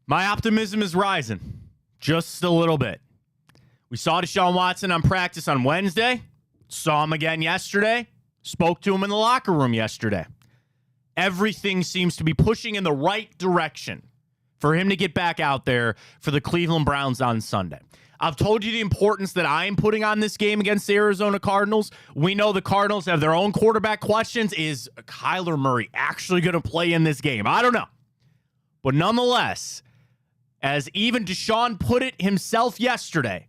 My optimism is rising just a little bit. We saw Deshaun Watson on practice on Wednesday, saw him again yesterday, spoke to him in the locker room yesterday. Everything seems to be pushing in the right direction for him to get back out there for the Cleveland Browns on Sunday. I've told you the importance that I am putting on this game against the Arizona Cardinals. We know the Cardinals have their own quarterback questions. Is Kyler Murray actually going to play in this game? I don't know. But nonetheless, as even Deshaun put it himself yesterday,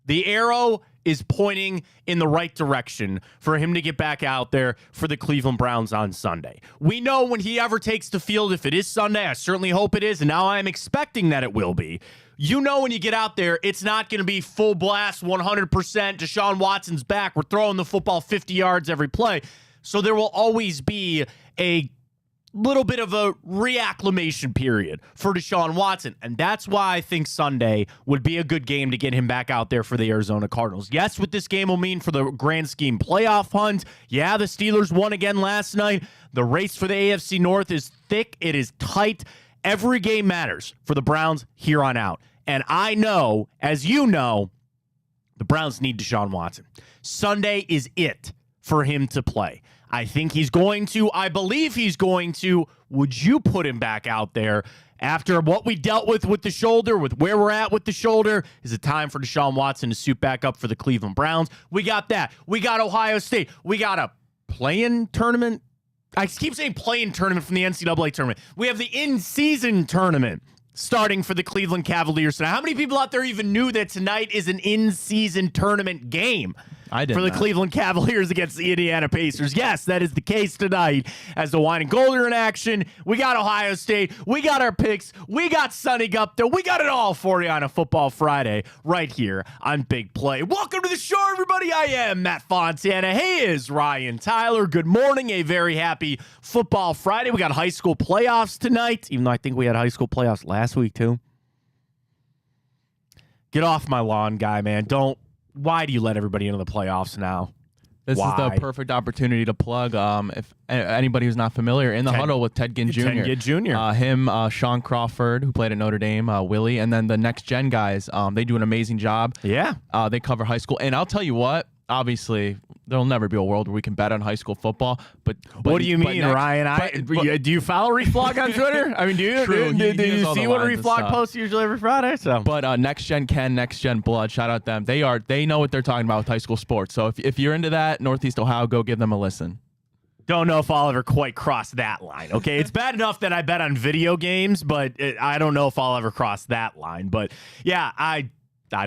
the arrow is pointing in the right direction for him to get back out there for the Cleveland Browns on Sunday. We know when he ever takes the field, if it is Sunday, I certainly hope it is, and now I'm expecting that it will be. You know when you get out there, it's not going to be full blast, 100%. Deshaun Watson's back. We're throwing the football 50 yards every play. So there will always be a little bit of a reacclimation period for Deshaun Watson. And that's why I think Sunday would be a good game to get him back out there for the Arizona Cardinals. Yes, what this game will mean for the grand scheme playoff hunt. Yeah, the Steelers won again last night. The race for the AFC North is thick. It is tight. Every game matters for the Browns here on out. And I know, as you know, the Browns need Deshaun Watson. Sunday is it for him to play. I think he's going to. I believe he's going to. Would you put him back out there after what we dealt with the shoulder, with where we're at with the shoulder? Is it time for Deshaun Watson to suit back up for the Cleveland Browns? We got that. We got Ohio State. We got a play-in tournament. I keep saying play-in tournament from the NCAA tournament. We have the in-season tournament starting for the Cleveland Cavaliers tonight. How many people out there even knew that tonight is an in-season tournament game? I did for the Cleveland Cavaliers against the Indiana Pacers. Yes, that is the case tonight as the wine and gold are in action. We got Ohio State. We got our picks. We got Sonny Gupta. We got it all for you on a Football Friday right here on Big Play. Welcome to the show, everybody. I am Matt Fontana. Hey, is Ryan Tyler. Good morning. A very happy Football Friday. We got high school playoffs tonight, even though I think we had high school playoffs last week too. Get off my lawn, guy, man. Why do you let everybody into the playoffs now? This is the perfect opportunity to plug. If anybody who's not familiar, in the huddle with Ted Ginn Jr. Ted Ginn Jr. Him, Sean Crawford, who played at Notre Dame, Willie, and then the next gen guys. They do an amazing job. Yeah. They cover high school, and I'll tell you what. Obviously, there'll never be a world where we can bet on high school football. But what do you mean, Ryan? Do you follow Reflog on Twitter? I mean, do you? True. Do you see what Reflog posts usually every Friday? So, but Next Gen Ken, Next Gen Blood, shout out them. They know what they're talking about with high school sports. So if you're into that, Northeast Ohio, go give them a listen. Don't know if I'll ever quite cross that line. Okay, it's bad enough that I bet on video games, but I don't know if I'll ever cross that line. But yeah, I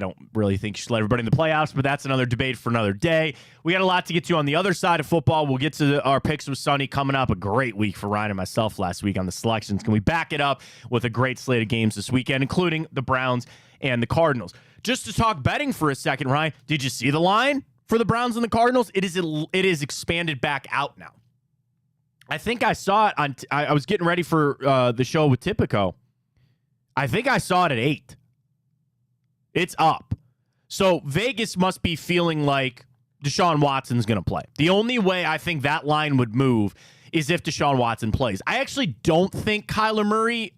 don't really think you should let everybody in the playoffs, but that's another debate for another day. We got a lot to get to on the other side of football. We'll get to our picks with Sonny coming up. A great week for Ryan and myself last week on the selections. Can we back it up with a great slate of games this weekend, including the Browns and the Cardinals? Just to talk betting for a second, Ryan, did you see the line for the Browns and the Cardinals? It is expanded back out now. I think I saw it on. I was getting ready for the show with Tipico. I think I saw it at 8. It's up. So Vegas must be feeling like Deshaun Watson's going to play. The only way I think that line would move is if Deshaun Watson plays. I actually don't think Kyler Murray,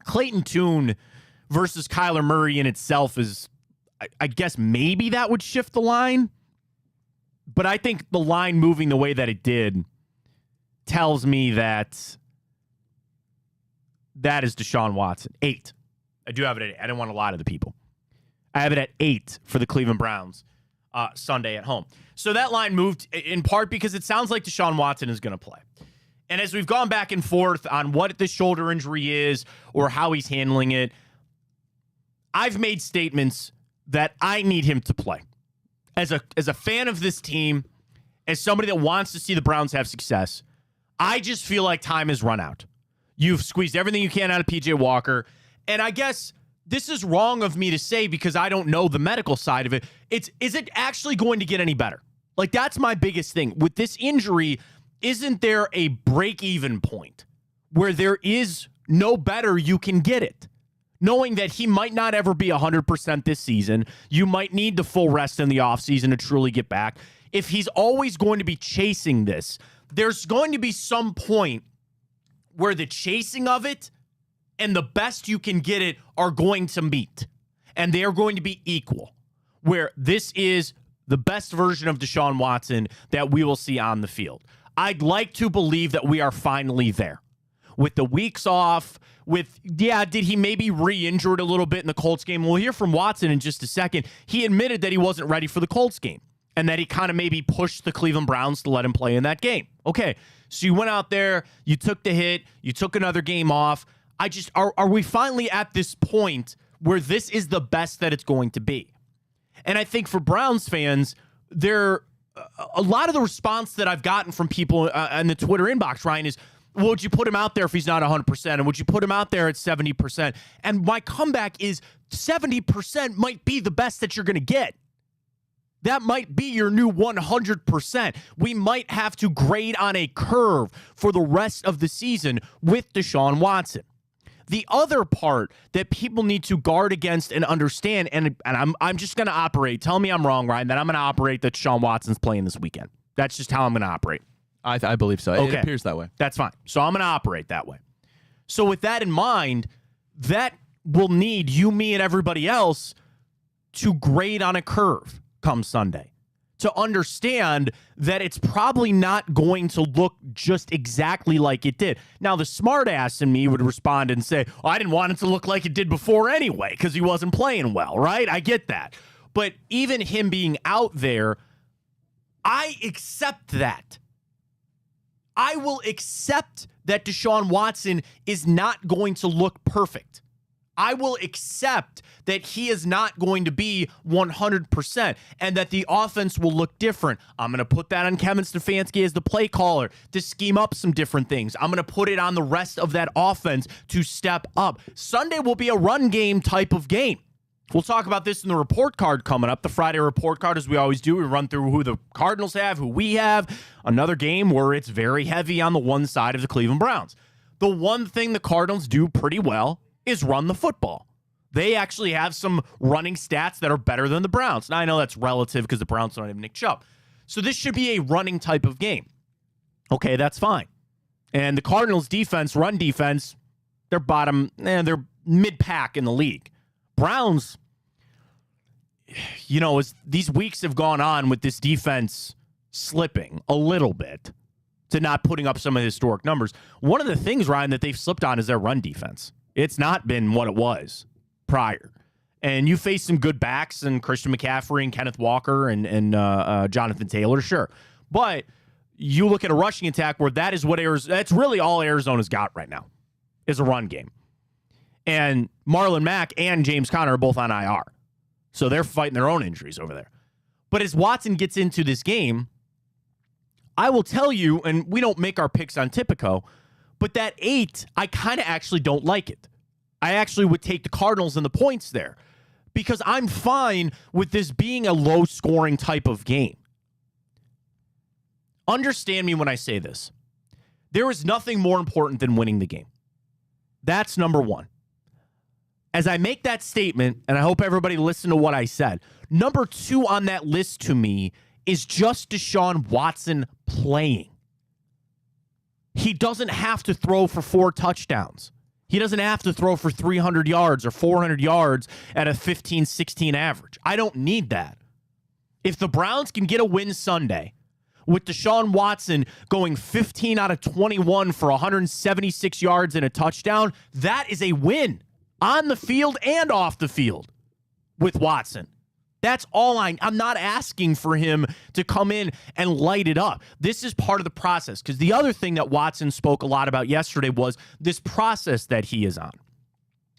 Clayton Tune versus Kyler Murray in itself is, I guess maybe that would shift the line. But I think the line moving the way that it did tells me that is Deshaun Watson. 8. I do have it at 8. I didn't want to lie to the people. I have it at 8 for the Cleveland Browns Sunday at home. So that line moved in part because it sounds like Deshaun Watson is going to play. And as we've gone back and forth on what the shoulder injury is or how he's handling it, I've made statements that I need him to play. As a fan of this team, as somebody that wants to see the Browns have success, I just feel like time has run out. You've squeezed everything you can out of PJ Walker. And I guess this is wrong of me to say because I don't know the medical side of it. Is it actually going to get any better? Like, that's my biggest thing. With this injury, isn't there a break-even point where there is no better you can get it? Knowing that he might not ever be 100% this season, you might need the full rest in the offseason to truly get back. If he's always going to be chasing this, there's going to be some point where the chasing of it and the best you can get it are going to meet, and they are going to be equal, where this is the best version of Deshaun Watson that we will see on the field. I'd like to believe that we are finally there. With the weeks off, did he maybe re-injure it a little bit in the Colts game? We'll hear from Watson in just a second. He admitted that he wasn't ready for the Colts game and that he kind of maybe pushed the Cleveland Browns to let him play in that game. Okay, so you went out there, you took the hit, you took another game off. Are we finally at this point where this is the best that it's going to be? And I think for Browns fans, a lot of the response that I've gotten from people in the Twitter inbox, Ryan, is, well, would you put him out there if he's not 100%? And would you put him out there at 70%? And my comeback is 70% might be the best that you're going to get. That might be your new 100%. We might have to grade on a curve for the rest of the season with Deshaun Watson. The other part that people need to guard against and understand, and I'm just going to operate. Tell me I'm wrong, Ryan, that I'm going to operate that Deshaun Watson's playing this weekend. That's just how I'm going to operate. I believe so. Okay. It appears that way. That's fine. So I'm going to operate that way. So with that in mind, that will need you, me, and everybody else to grade on a curve come Sunday, to understand that it's probably not going to look just exactly like it did. Now, the smartass in me would respond and say, oh, I didn't want it to look like it did before anyway because he wasn't playing well, right? I get that. But even him being out there, I accept that. I will accept that Deshaun Watson is not going to look perfect. I will accept that he is not going to be 100% and that the offense will look different. I'm going to put that on Kevin Stefanski as the play caller to scheme up some different things. I'm going to put it on the rest of that offense to step up. Sunday will be a run game type of game. We'll talk about this in the report card coming up, the Friday report card, as we always do. We run through who the Cardinals have, who we have. Another game where it's very heavy on the one side of the Cleveland Browns. The one thing the Cardinals do pretty well is run the football. They actually have some running stats that are better than the Browns. Now, I know that's relative because the Browns don't have Nick Chubb. So this should be a running type of game. Okay, that's fine. And the Cardinals' defense, run defense, they're they're mid-pack in the league. Browns, as these weeks have gone on with this defense slipping a little bit to not putting up some of the historic numbers, one of the things, Ryan, that they've slipped on is their run defense. It's not been what it was prior. And you face some good backs and Christian McCaffrey and Kenneth Walker and Jonathan Taylor, sure. But you look at a rushing attack where that's really all Arizona's got right now is a run game. And Marlon Mack and James Conner are both on IR. So they're fighting their own injuries over there. But as Watson gets into this game, I will tell you, and we don't make our picks on Tipico, but that 8, I kind of actually don't like it. I actually would take the Cardinals and the points there because I'm fine with this being a low-scoring type of game. Understand me when I say this. There is nothing more important than winning the game. That's number one. As I make that statement, and I hope everybody listened to what I said, number 2 on that list to me is just Deshaun Watson playing. He doesn't have to throw for 4 touchdowns. He doesn't have to throw for 300 yards or 400 yards at a 15-16 average. I don't need that. If the Browns can get a win Sunday with Deshaun Watson going 15 out of 21 for 176 yards and a touchdown, that is a win on the field and off the field with Watson. That's all I'm not asking for him to come in and light it up. This is part of the process because the other thing that Watson spoke a lot about yesterday was this process that he is on.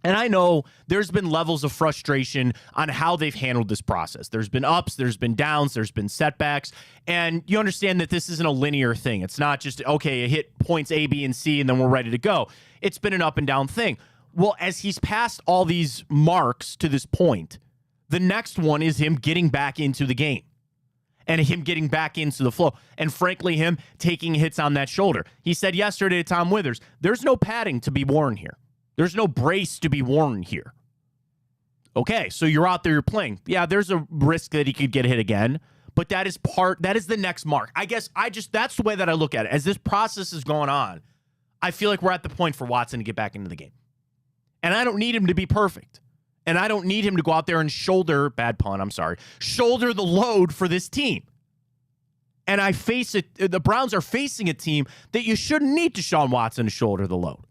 And I know there's been levels of frustration on how they've handled this process. There's been ups, there's been downs, there's been setbacks. And you understand that this isn't a linear thing. It's not just, okay, you hit points A, B, and C, and then we're ready to go. It's been an up and down thing. Well, as he's passed all these marks to this point, the next one is him getting back into the game and him getting back into the flow. And frankly, him taking hits on that shoulder. He said yesterday to Tom Withers, there's no padding to be worn here. There's no brace to be worn here. Okay, so you're out there, you're playing. Yeah, there's a risk that he could get hit again, but that is the next mark. I guess that's the way that I look at it. As this process is going on, I feel like we're at the point for Watson to get back into the game. And I don't need him to be perfect. And I don't need him to go out there and shoulder the load for this team. And the Browns are facing a team that you shouldn't need Deshaun Watson to shoulder the load.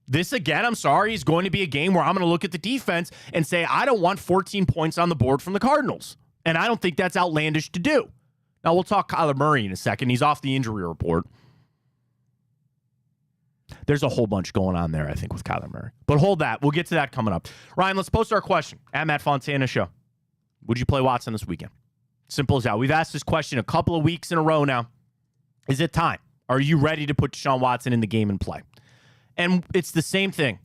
This, again, is going to be a game where I'm going to look at the defense and say, I don't want 14 points on the board from the Cardinals. And I don't think that's outlandish to do. Now, we'll talk Kyler Murray in a second. He's off the injury report. There's a whole bunch going on there, I think, with Kyler Murray. But hold that. We'll get to that coming up. Ryan, let's post our question at Matt Fontana Show. Would you play Watson this weekend? Simple as that. We've asked this question a couple of weeks in a row now. Is it time? Are you ready to put Deshaun Watson in the game and play? And it's the same thing.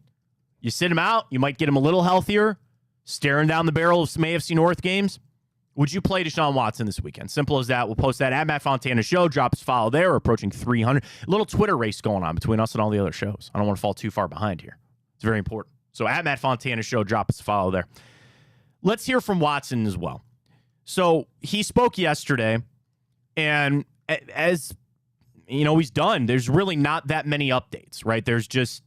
You sit him out. You might get him a little healthier, staring down the barrel of some AFC North games. Would you play Deshaun Watson this weekend? Simple as that. We'll post that at Matt Fontana Show. Drop us a follow there. We're approaching 300. A little Twitter race going on between us and all the other shows. I don't want to fall too far behind here. It's very important. So at Matt Fontana Show, drop us a follow there. Let's hear from Watson as well. So he spoke yesterday, and as he's done, there's really not that many updates, right? There's just,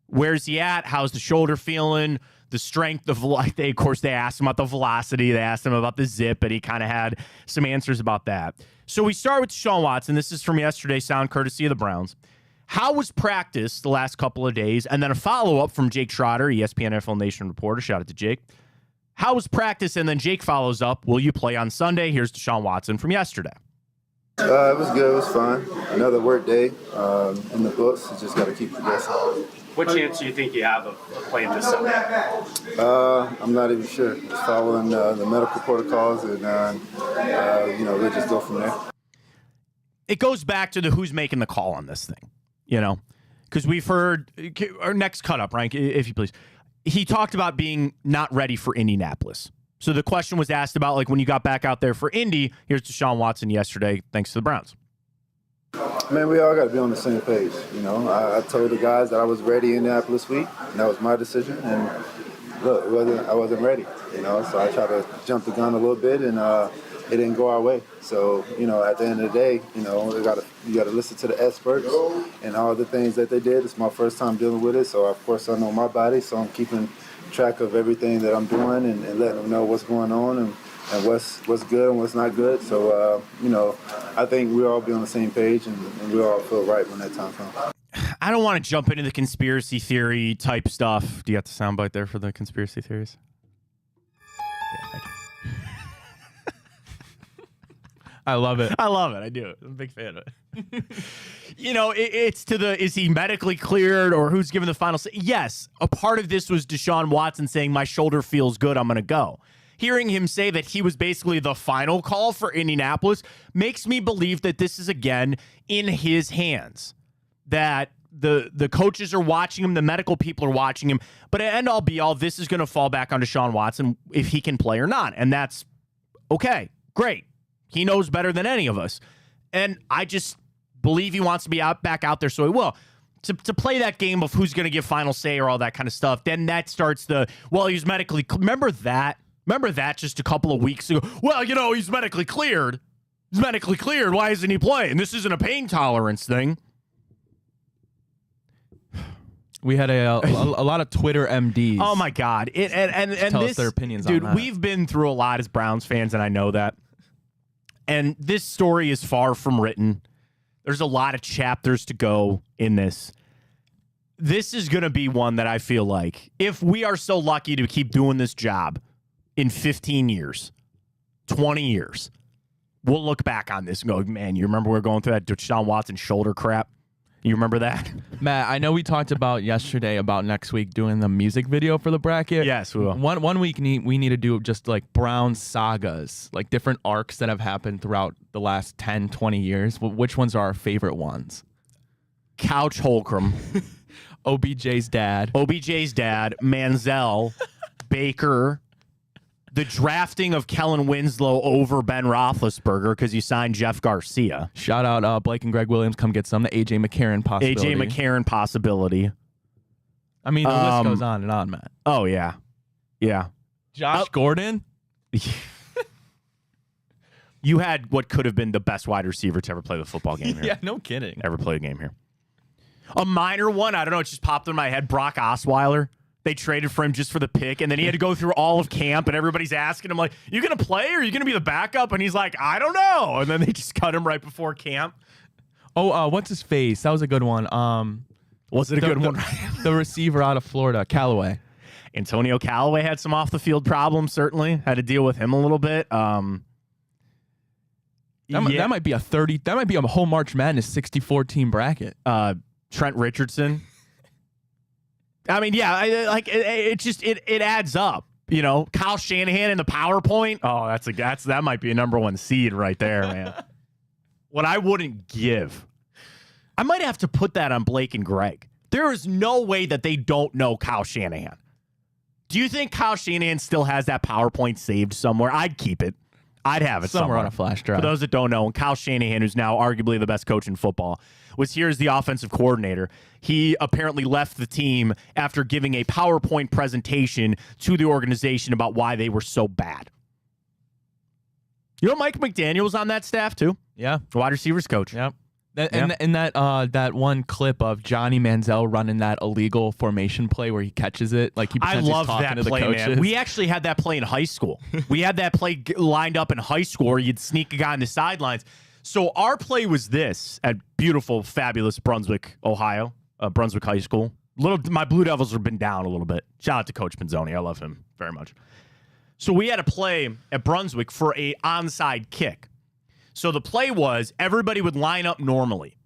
where's he at? How's the shoulder feeling? The strength, they asked him about the velocity. They asked him about the zip, and he kind of had some answers about that. So we start with Deshaun Watson. This is from yesterday's sound courtesy of the Browns. How was practice the last couple of days? And then a follow-up from Jake Schroeder, ESPN NFL Nation reporter. Shout out to Jake. How was practice? And then Jake follows up. Will you play on Sunday? Here's Deshaun Watson from yesterday. It was good. It was fun. Another work day in the books. You just got to keep progressing. What chance do you think you have of playing this Sunday? I'm not even sure. Just following the medical protocols, and we'll just go from there. It goes back to the who's making the call on this thing, because we've heard our next cut up, Ryan, if you please. He talked about being not ready for Indianapolis. So the question was asked about, like, when you got back out there for Indy. Here's Deshaun Watson yesterday, thanks to the Browns. Man, we all got to be on the same page. I told the guys that I was ready in Indianapolis week, and that was my decision. And look, I wasn't ready. So I tried to jump the gun a little bit, and it didn't go our way. So at the end of the day, you got to listen to the experts and all the things that they did. It's my first time dealing with it, so of course I know my body. So I'm keeping track of everything that I'm doing and letting them know what's going on and what's good and what's not good. So, I think we'll all be on the same page and we'll all feel right when that time comes. I don't want to jump into the conspiracy theory type stuff. Do you got the soundbite there for the conspiracy theories? Yeah, thank you. I love it. I do. I'm a big fan of it. It's to the, is he medically cleared or who's giving the final say? Yes, a part of this was Deshaun Watson saying, my shoulder feels good, I'm going to go. Hearing him say that he was basically the final call for Indianapolis makes me believe that this is, again, in his hands. That the coaches are watching him, the medical people are watching him, but at end all be all, this is going to fall back on Deshaun Watson if he can play or not. And that's okay, great. He knows better than any of us. And I just believe he wants to be back out there, so he will. To play that game of who's going to give final say or all that kind of stuff, then that starts he's medically... Remember that just a couple of weeks ago? Well, he's medically cleared. He's medically cleared. Why isn't he playing? This isn't a pain tolerance thing. We had a lot of Twitter MDs. Oh, my God. And tell this, us their opinions dude, on that. We've been through a lot as Browns fans, and I know that. And this story is far from written. There's a lot of chapters to go in this. This is going to be one that I feel like, if we are so lucky to keep doing this job in 15 years, 20 years, we'll look back on this and go, man, you remember we were going through that Deshaun Watson shoulder crap? You remember that? Matt, I know we talked about yesterday about next week doing the music video for the bracket. Yes, we will. One week we need to do just like Brown sagas, like different arcs that have happened throughout the last 10, 20 years. Which ones are our favorite ones? Couch Holcomb. OBJ's dad, Manziel, Baker, the drafting of Kellen Winslow over Ben Roethlisberger because you signed Jeff Garcia. Shout out Blake and Greg Williams. Come get some. The AJ McCarron possibility. I mean, the list goes on and on, Matt. Oh, yeah. Yeah. Josh Gordon. You had what could have been the best wide receiver to ever play the football game here. Yeah, no kidding. Ever play a game here. A minor one, I don't know, it just popped in my head. Brock Osweiler. They traded for him just for the pick, and then he had to go through all of camp, and everybody's asking him, like, you going to play or are you going to be the backup? And he's like, I don't know. And then they just cut him right before camp. Oh, what's his face? That was a good one. Was it a good one? The receiver out of Florida, Callaway. Antonio Callaway had some off-the-field problems, certainly. Had to deal with him a little bit. That might be that might be a whole March Madness 64-team bracket. Trent Richardson. I mean, yeah, it adds up. You know, Kyle Shanahan in the PowerPoint. Oh, that might be a number one seed right there, man. What I wouldn't give, I might have to put that on Blake and Greg. There is no way that they don't know Kyle Shanahan. Do you think Kyle Shanahan still has that PowerPoint saved somewhere? I'd keep it. I'd have it somewhere on a flash drive. For those that don't know, Kyle Shanahan, who's now arguably the best coach in football, was here as the offensive coordinator. He apparently left the team after giving a PowerPoint presentation to the organization about why they were so bad. You know, Mike McDaniel's on that staff too. Yeah, wide receivers coach. Yep. And that one clip of Johnny Manziel running that illegal formation play where he catches it, like he pretends he's talking to the coaches. Man. We actually had that play in high school. We had that play lined up in high school where you'd sneak a guy on the sidelines. So our play was this at beautiful, fabulous Brunswick, Ohio, Brunswick High School. My Blue Devils have been down a little bit. Shout out to Coach Pinzoni. I love him very much. So we had a play at Brunswick for a onside kick. So the play was everybody would line up normally.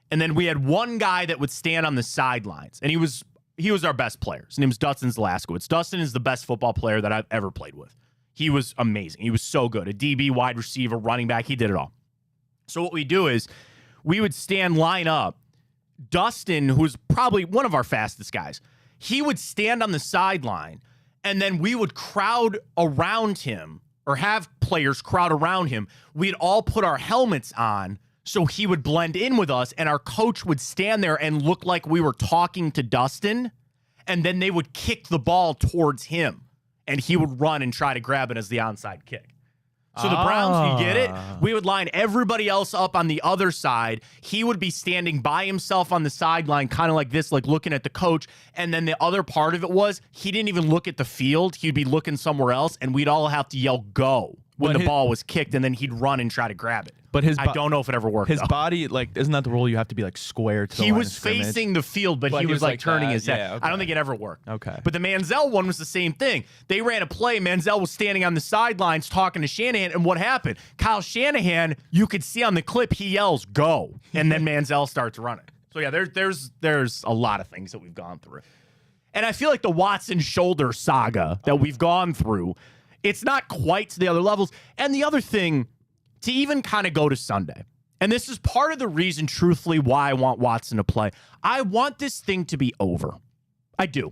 And then we had one guy that would stand on the sidelines. And he was our best player. His name was Dustin Zlaskowicz. Dustin is the best football player that I've ever played with. He was amazing. He was so good. A DB, wide receiver, running back. He did it all. So what we do is we would line up. Dustin, who's probably one of our fastest guys, he would stand on the sideline. And then we would crowd around him, or have players crowd around him. We'd all put our helmets on so he would blend in with us, and our coach would stand there and look like we were talking to Dustin, and then they would kick the ball towards him, and he would run and try to grab it as the onside kick. So the Browns, you get it? We would line everybody else up on the other side. He would be standing by himself on the sideline, kind of like this, like looking at the coach. And then the other part of it was he didn't even look at the field. He'd be looking somewhere else, and we'd all have to yell, go, when the ball was kicked, and then he'd run and try to grab it. But I don't know if it ever worked. His body, like, isn't that the rule? You have to be like square to the line He was facing the field, but he was like turning his head. Yeah, okay. I don't think it ever worked. Okay. But the Manziel one was the same thing. They ran a play. Manziel was standing on the sidelines talking to Shanahan, and what happened? Kyle Shanahan, you could see on the clip, he yells, go, and then Manziel starts running. So yeah, there's a lot of things that we've gone through. And I feel like the Watson shoulder saga that we've gone through, it's not quite to the other levels. And the other thing, to even kind of go to Sunday, and this is part of the reason, truthfully, why I want Watson to play. I want this thing to be over. I do.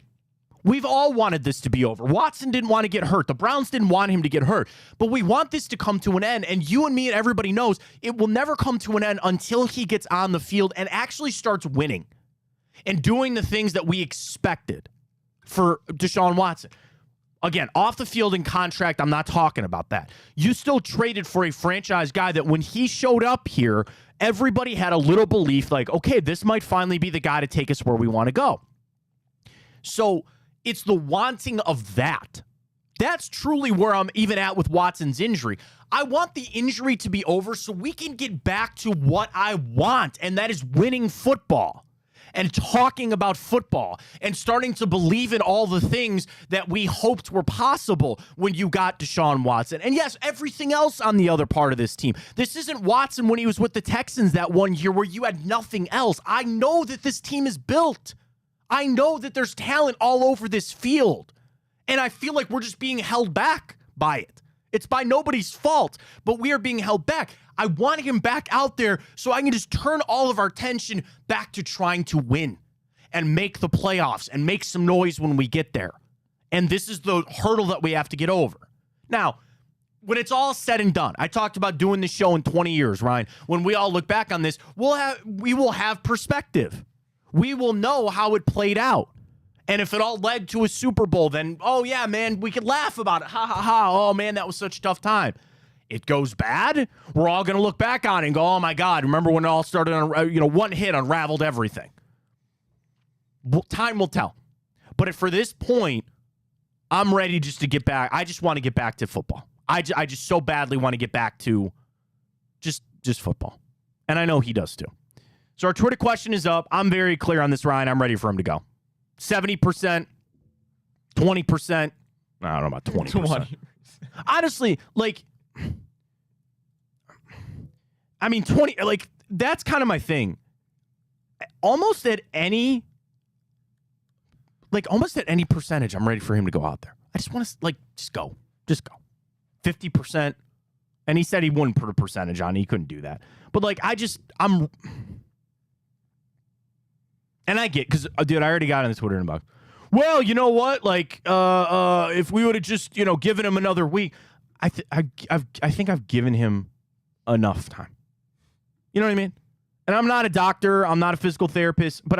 We've all wanted this to be over. Watson didn't want to get hurt. The Browns didn't want him to get hurt. But we want this to come to an end. And you and me and everybody knows it will never come to an end until he gets on the field and actually starts winning and doing the things that we expected for Deshaun Watson. Again, off the field and contract, I'm not talking about that. You still traded for a franchise guy that when he showed up here, everybody had a little belief like, okay, this might finally be the guy to take us where we want to go. So it's the wanting of that. That's truly where I'm even at with Watson's injury. I want the injury to be over so we can get back to what I want, and that is winning football. And talking about football and starting to believe in all the things that we hoped were possible when you got Deshaun Watson. And yes, everything else on the other part of this team. This isn't Watson when he was with the Texans that one year where you had nothing else. I know that this team is built. I know that there's talent all over this field. And I feel like we're just being held back by it. It's by nobody's fault, but we are being held back. I want him back out there so I can just turn all of our attention back to trying to win and make the playoffs and make some noise when we get there. And this is the hurdle that we have to get over. Now, when it's all said and done, I talked about doing this show in 20 years, Ryan. When we all look back on this, we will have perspective. We will know how it played out. And if it all led to a Super Bowl, then, oh, yeah, man, we could laugh about it. Ha, ha, ha. Oh, man, that was such a tough time. It goes bad, we're all going to look back on it and go, oh, my God, remember when it all started on, one hit unraveled everything. Time will tell. But for this point, I'm ready just to get back. I just want to get back to football. I just so badly want to get back to just football. And I know he does too. So our Twitter question is up. I'm very clear on this, Ryan. I'm ready for him to go. 70%, 20%. I don't know about 20%. 20. Honestly, like, I mean, 20, like, that's kind of my thing. Almost at any percentage, I'm ready for him to go out there. I just want to, like, just go. 50%. And he said he wouldn't put a percentage on it. He couldn't do that. But, like, and I get, because, dude, I already got in the Twitter inbox. Well, you know what? Like, if we would have just, given him another week, I think I've given him enough time. You know what I mean? And I'm not a doctor. I'm not a physical therapist, but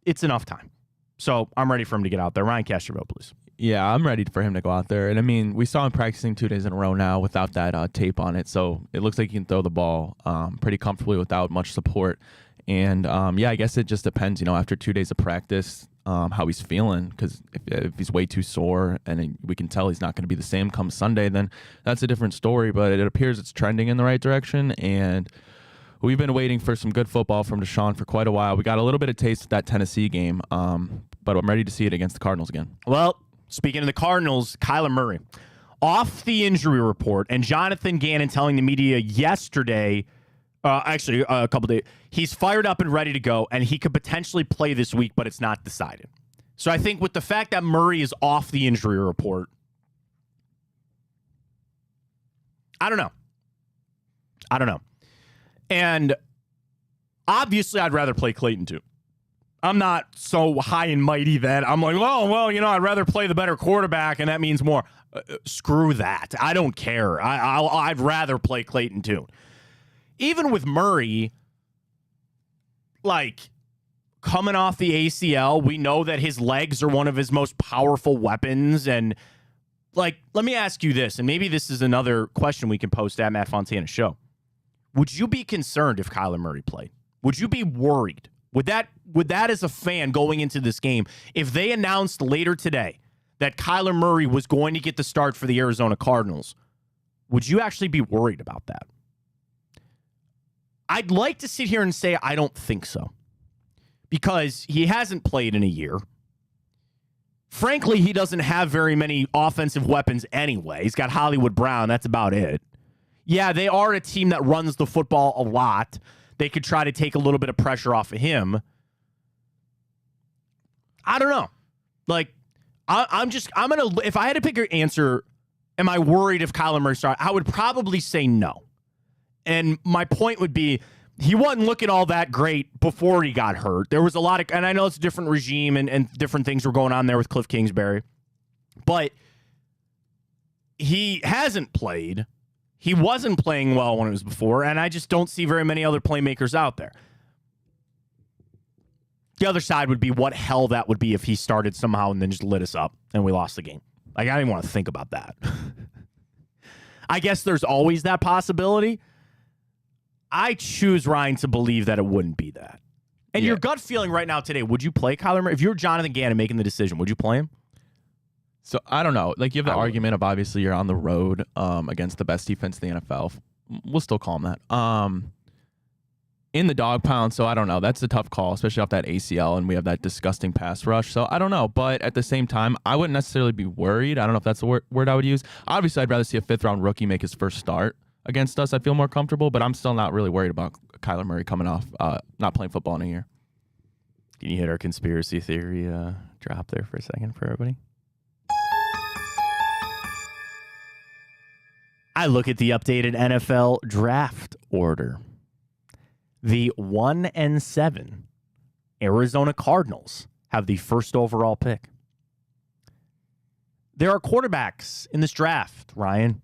it's enough time. So I'm ready for him to get out there. Ryan, cast your vote, please. Yeah, I'm ready for him to go out there. And I mean, we saw him practicing 2 days in a row now without that tape on it. So it looks like he can throw the ball pretty comfortably without much support. And yeah, I guess it just depends, after 2 days of practice, how he's feeling. Because if he's way too sore and we can tell he's not going to be the same come Sunday, then that's a different story. But it appears it's trending in the right direction. And we've been waiting for some good football from Deshaun for quite a while. We got a little bit of taste of that Tennessee game, but I'm ready to see it against the Cardinals again. Well, speaking of the Cardinals, Kyler Murray off the injury report, and Jonathan Gannon telling the media yesterday, actually a couple days, he's fired up and ready to go, and he could potentially play this week, but it's not decided. So I think with the fact that Murray is off the injury report, I don't know. And obviously, I'd rather play Clayton too. I'm not so high and mighty that I'm like, oh, well, I'd rather play the better quarterback, and that means more. Screw that. I don't care. I'd rather play Clayton too. Even with Murray, like, coming off the ACL, we know that his legs are one of his most powerful weapons. And, like, let me ask you this, and maybe this is another question we can post at Matt Fontana Show. Would you be concerned if Kyler Murray played? Would you be worried? Would that as a fan going into this game, if they announced later today that Kyler Murray was going to get the start for the Arizona Cardinals, would you actually be worried about that? I'd like to sit here and say I don't think so, because he hasn't played in a year. Frankly, he doesn't have very many offensive weapons anyway. He's got Hollywood Brown. That's about it. Yeah, they are a team that runs the football a lot. They could try to take a little bit of pressure off of him. I don't know. Like, if I had to pick an answer, am I worried if Kyler Murray started? I would probably say no. And my point would be, he wasn't looking all that great before he got hurt. There was a lot of, and I know it's a different regime and different things were going on there with Cliff Kingsbury, but he hasn't played. He wasn't playing well when it was before, and I just don't see very many other playmakers out there. The other side would be what hell that would be if he started somehow and then just lit us up and we lost the game. Like, I don't even want to think about that. I guess there's always that possibility. I choose, Ryan, to believe that it wouldn't be that. And your gut feeling right now today, would you play Kyler Murray? If you're Jonathan Gannon making the decision, would you play him? So, I don't know. Like, you have the argument of obviously you're on the road against the best defense in the NFL. We'll still call him that. In the dog pound, so I don't know. That's a tough call, especially off that ACL, and we have that disgusting pass rush. So, I don't know. But at the same time, I wouldn't necessarily be worried. I don't know if that's the word I would use. Obviously, I'd rather see a fifth-round rookie make his first start against us. I'd feel more comfortable, but I'm still not really worried about Kyler Murray coming off not playing football in a year. Can you hit our conspiracy theory drop there for a second for everybody? I look at the updated NFL draft order. The 1-7 Arizona Cardinals have the first overall pick. There are quarterbacks in this draft, Ryan,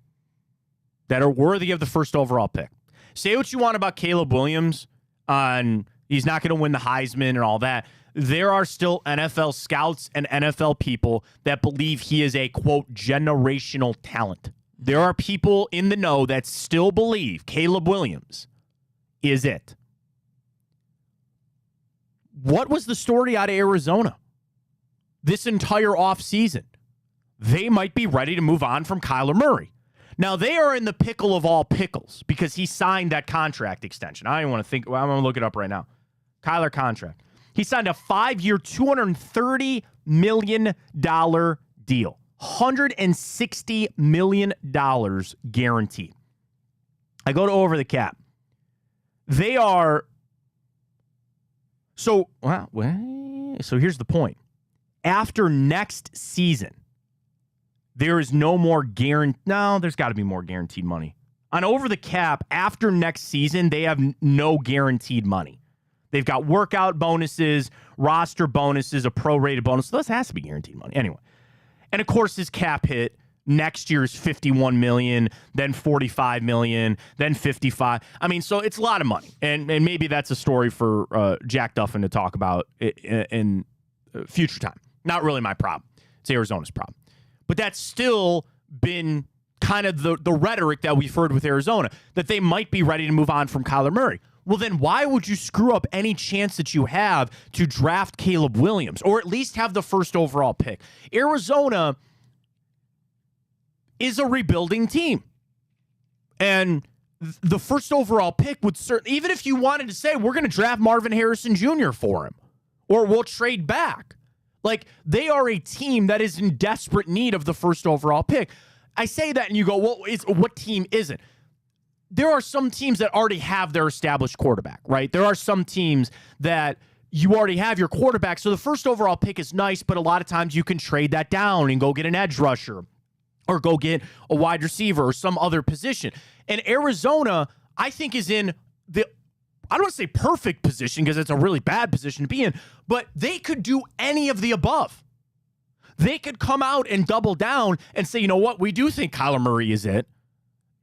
that are worthy of the first overall pick. Say what you want about Caleb Williams on he's not going to win the Heisman and all that. There are still NFL scouts and NFL people that believe he is a, quote, generational talent. There are people in the know that still believe Caleb Williams is it. What was the story out of Arizona? this entire offseason, they might be ready to move on from Kyler Murray. Now, they are in the pickle of all pickles because he signed that contract extension. I don't even want to think. Well, I'm going to look it up right now. Kyler contract. He signed a 5-year, $230 million deal. $160 million guaranteed. I go to over the cap. They are... So here's the point. After next season, there is no more guarantee. No, there's got to be more guaranteed money. On over the cap, after next season, they have no guaranteed money. They've got workout bonuses, roster bonuses, a prorated bonus. So this has to be guaranteed money. Anyway. And of course, his cap hit next year is $51 million, then $45 million, then $55. I mean, so it's a lot of money. And maybe that's a story for Jack Duffin to talk about in future time. Not really my problem. It's Arizona's problem. But that's still been kind of the rhetoric that we've heard with Arizona, that they might be ready to move on from Kyler Murray. Well, then why would you screw up any chance that you have to draft Caleb Williams or at least have the first overall pick? Arizona is a rebuilding team. And the first overall pick would certainly, even if you wanted to say, we're going to draft Marvin Harrison Jr. for him, or we'll trade back. Like, they are a team that is in desperate need of the first overall pick. I say that and you go, well, what team isn't? There are some teams that already have their established quarterback, right? There are some teams that you already have your quarterback. So the first overall pick is nice, but a lot of times you can trade that down and go get an edge rusher or go get a wide receiver or some other position. And Arizona, I think, is in the, I don't want to say perfect position because it's a really bad position to be in, but they could do any of the above. They could come out and double down and say, you know what, we do think Kyler Murray is it,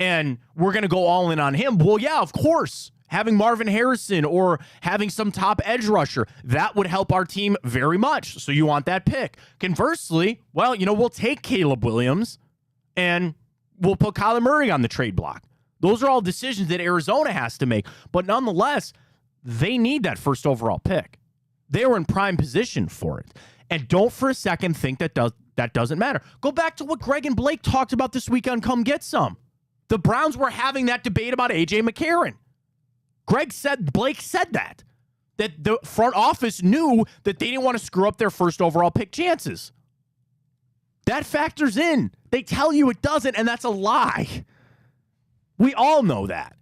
and we're going to go all in on him. Well, yeah, of course. Having Marvin Harrison or having some top edge rusher, that would help our team very much. So you want that pick. Conversely, well, you know, we'll take Caleb Williams and we'll put Kyler Murray on the trade block. Those are all decisions that Arizona has to make. But nonetheless, they need that first overall pick. They were in prime position for it. And don't for a second think that doesn't matter. Go back to what Greg and Blake talked about this week on Come Get Some. The Browns were having that debate about A.J. McCarron. Blake said that the front office knew that they didn't want to screw up their first overall pick chances. That factors in. They tell you it doesn't, and that's a lie. We all know that.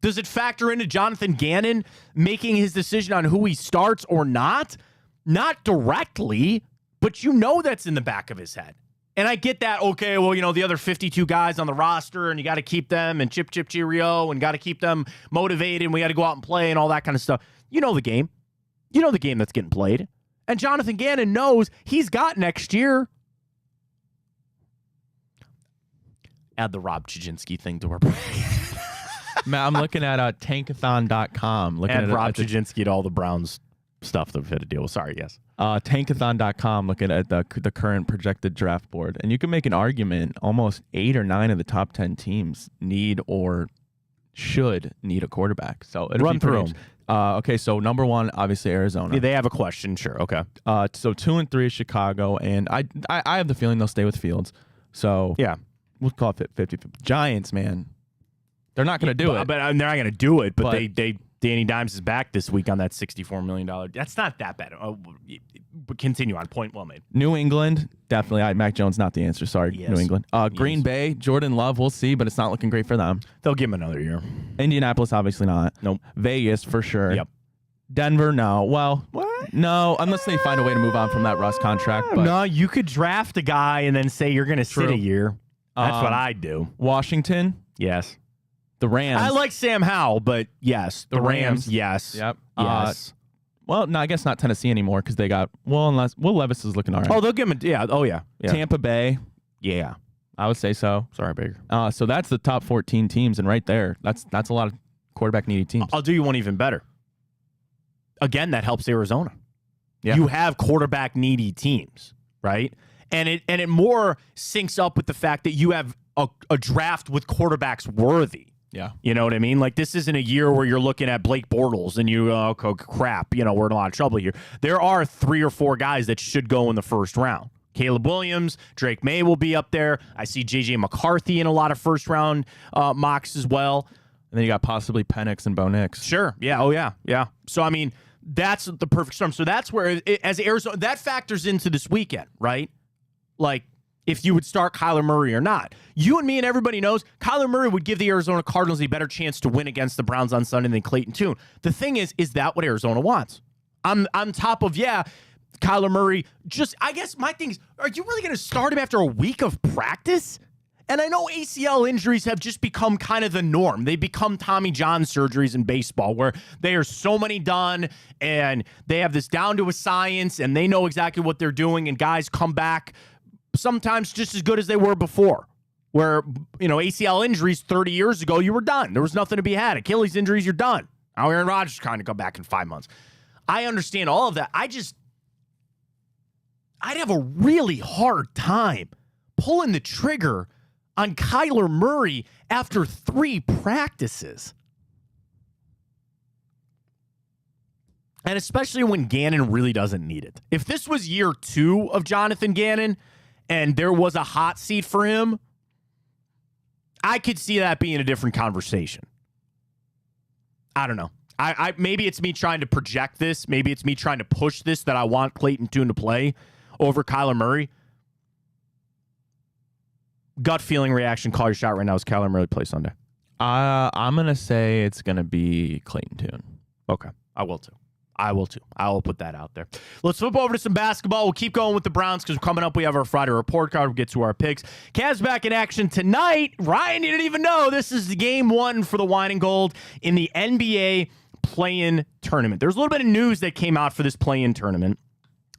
Does it factor into Jonathan Gannon making his decision on who he starts or not? Not directly, but you know that's in the back of his head. And I get that, okay, well, you know, the other 52 guys on the roster, and you got to keep them, and chip, cheerio, and got to keep them motivated, and we got to go out and play, and all that kind of stuff. You know the game. You know the game that's getting played. And Jonathan Gannon knows he's got next year. Add the Rob Chijinski thing to our brain. Man, I'm looking at tankathon.com. Add Rob Chijinski to all the Browns stuff that we've had to deal with. Sorry, yes. Tankathon.com, looking at the current projected draft board. And you can make an argument almost 8 or 9 of the top 10 teams need or should need a quarterback. So it'll run through them. Okay, so number 1, obviously Arizona. Yeah, they have a question, sure. Okay. So 2 and 3 is Chicago, and I have the feeling they'll stay with Fields. So yeah, we'll call it 50-50. Giants, man, they're not going to do it. But they're not going to do it. But they Danny Dimes is back this week on that $64 million. That's not that bad. But continue on. Point well made. New England, definitely. Mac Jones, not the answer. Sorry, New England. Green Bay, Jordan Love, we'll see, but it's not looking great for them. They'll give him another year. Indianapolis, obviously not. Nope. Vegas, for sure. Yep. Denver, no. Well, what? No, unless they find a way to move on from that Russ contract. But no, you could draft a guy and then say you're going to sit a year. That's what I'd do. Washington, yes. The Rams. I like Sam Howell, but yes. The Rams, yes. Yep. Yes. Well, no, I guess not Tennessee anymore because they got, unless Will Levis is looking all right. Oh, they'll give him yeah. Tampa Bay. Yeah. I would say so. Sorry, Baker. So that's the top 14 teams, and right there, that's a lot of quarterback needy teams. I'll do you one even better. Again, that helps Arizona. Yeah. You have quarterback needy teams, right? And it more syncs up with the fact that you have a draft with quarterbacks worthy. Yeah. You know what I mean? Like, this isn't a year where you're looking at Blake Bortles and you, oh, crap, we're in a lot of trouble here. There are 3 or 4 guys that should go in the first round. Caleb Williams, Drake May will be up there. I see J.J. McCarthy in a lot of first-round mocks as well. And then you got possibly Penix and Bo Nix. Sure. Yeah. Oh, yeah. Yeah. So, I mean, that's the perfect storm. So that's where, as Arizona, that factors into this weekend, right? Like, if you would start Kyler Murray or not. You and me and everybody knows Kyler Murray would give the Arizona Cardinals a better chance to win against the Browns on Sunday than Clayton Tune. The thing is that what Arizona wants? On top of, Kyler Murray, I guess my thing is, are you really going to start him after a week of practice? And I know ACL injuries have just become kind of the norm. They become Tommy John surgeries in baseball, where they are so many done and they have this down to a science and they know exactly what they're doing, and guys come back sometimes just as good as they were before. Where, ACL injuries 30 years ago, you were done. There was nothing to be had. Achilles injuries, you're done. Now Aaron Rodgers kind of come back in 5 months. I understand all of that. I'd have a really hard time pulling the trigger on Kyler Murray after 3 practices. And especially when Gannon really doesn't need it. If this was year 2 of Jonathan Gannon and there was a hot seat for him, I could see that being a different conversation. I don't know. I maybe it's me trying to project this. Maybe it's me trying to push this, that I want Clayton Tune to play over Kyler Murray. Gut feeling reaction, call your shot right now. Is Kyler Murray play Sunday? I'm going to say it's going to be Clayton Tune. Okay. I will too. I will put that out there. Let's flip over to some basketball. We'll keep going with the Browns because coming up we have our Friday report card. We'll get to our picks. Cavs back in action tonight. Ryan, you didn't even know this is the game 1 for the Wine and Gold in the NBA play-in tournament. There's a little bit of news that came out for this play-in tournament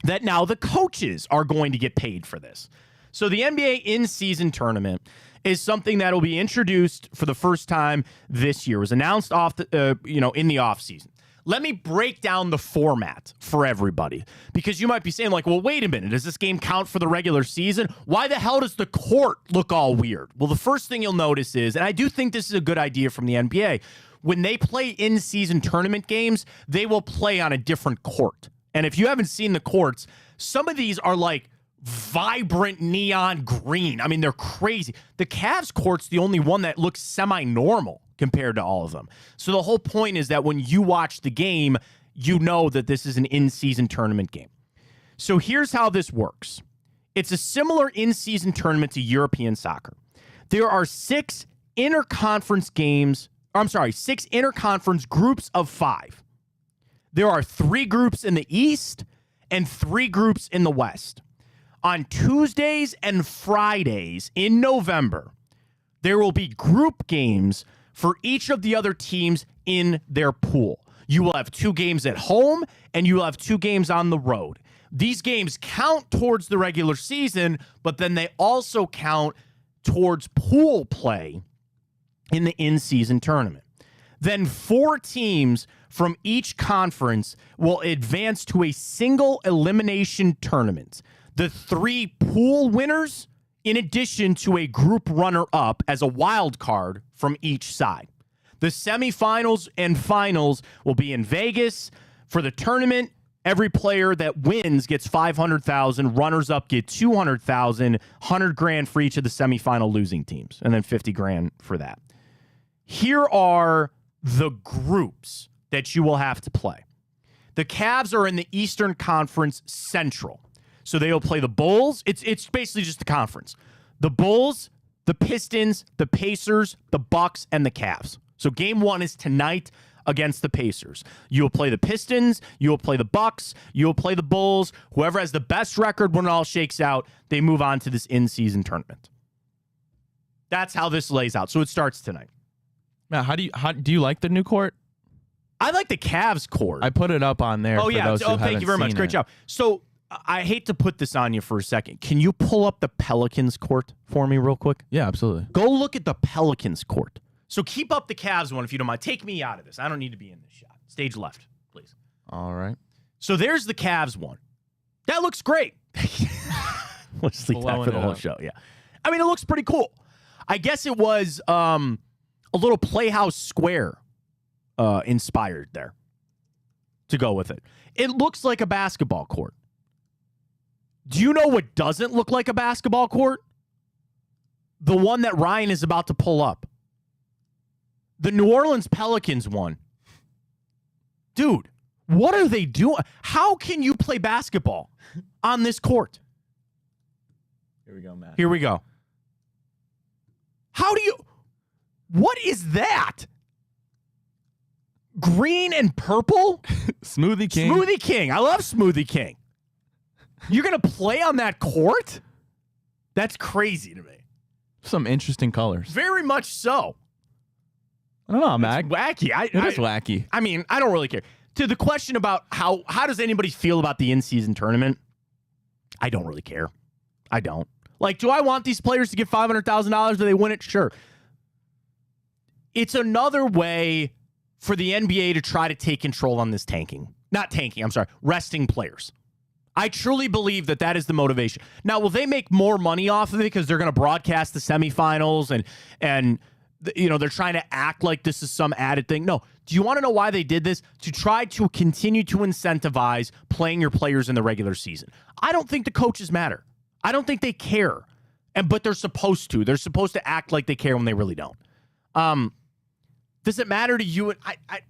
that now the coaches are going to get paid for this. So the NBA in-season tournament is something that will be introduced for the first time this year. It was announced in the offseason. Let me break down the format for everybody, because you might be saying, like, well, wait a minute. Does this game count for the regular season? Why the hell does the court look all weird? Well, the first thing you'll notice is, and I do think this is a good idea from the NBA, when they play in-season tournament games, they will play on a different court. And if you haven't seen the courts, some of these are like vibrant neon green. I mean, they're crazy. The Cavs court's the only one that looks semi-normal compared to all of them. So the whole point is that when you watch the game, you know that this is an in-season tournament game. So here's how this works. It's a similar in-season tournament to European soccer. There are 6 interconference groups of 5. There are 3 groups in the East and 3 groups in the West. On Tuesdays and Fridays in November, there will be group games for each of the other teams in their pool. You will have 2 games at home and you will have 2 games on the road. These games count towards the regular season, but then they also count towards pool play in the in-season tournament. Then 4 teams from each conference will advance to a single elimination tournament. The 3 pool winners, in addition to a group runner-up as a wild card from each side. The semifinals and finals will be in Vegas. For the tournament, every player that wins gets $500,000. Runners-up get $200,000, $100,000 for each of the semifinal losing teams, and then $50,000 for that. Here are the groups that you will have to play. The Cavs are in the Eastern Conference Central. So they will play the Bulls. It's basically just the conference. The Bulls, the Pistons, the Pacers, the Bucks, and the Cavs. So game 1 is tonight against the Pacers. You will play the Pistons. You will play the Bucks. You will play the Bulls. Whoever has the best record when it all shakes out, they move on to this in-season tournament. That's how this lays out. So it starts tonight. Now, how do you like the new court? I like the Cavs court. I put it up on there. Oh, for yeah. Those who Thank you very much. Great job. So I hate to put this on you for a second. Can you pull up the Pelicans court for me real quick? Yeah, absolutely. Go look at the Pelicans court. So keep up the Cavs one if you don't mind. Take me out of this. I don't need to be in this shot. Stage left, please. All right. So there's the Cavs one. That looks great. Let's leave that for the whole show. Yeah. I mean, it looks pretty cool. I guess it was a little Playhouse Square inspired there to go with it. It looks like a basketball court. Do you know what doesn't look like a basketball court? The one that Ryan is about to pull up. The New Orleans Pelicans one. Dude, what are they doing? How can you play basketball on this court? Here we go, Matt. Here we go. How do you... What is that? Green and purple? Smoothie King. Smoothie King. I love Smoothie King. You're going to play on that court? That's crazy to me. Some interesting colors. Very much so. I don't know, Matt. It's wacky. It is wacky. I mean, I don't really care. To the question about how does anybody feel about the in-season tournament, I don't really care. I don't. Like, do I want these players to get $500,000? Do they win it? Sure. It's another way for the NBA to try to take control on this tanking. Not tanking, I'm sorry. Resting players. I truly believe that that is the motivation. Now, will they make more money off of it because they're going to broadcast the semifinals and you know, they're trying to act like this is some added thing? No. Do you want to know why they did this? To try to continue to incentivize playing your players in the regular season. I don't think the coaches matter. I don't think they care. But they're supposed to. They're supposed to act like they care when they really don't. Does it matter to you? I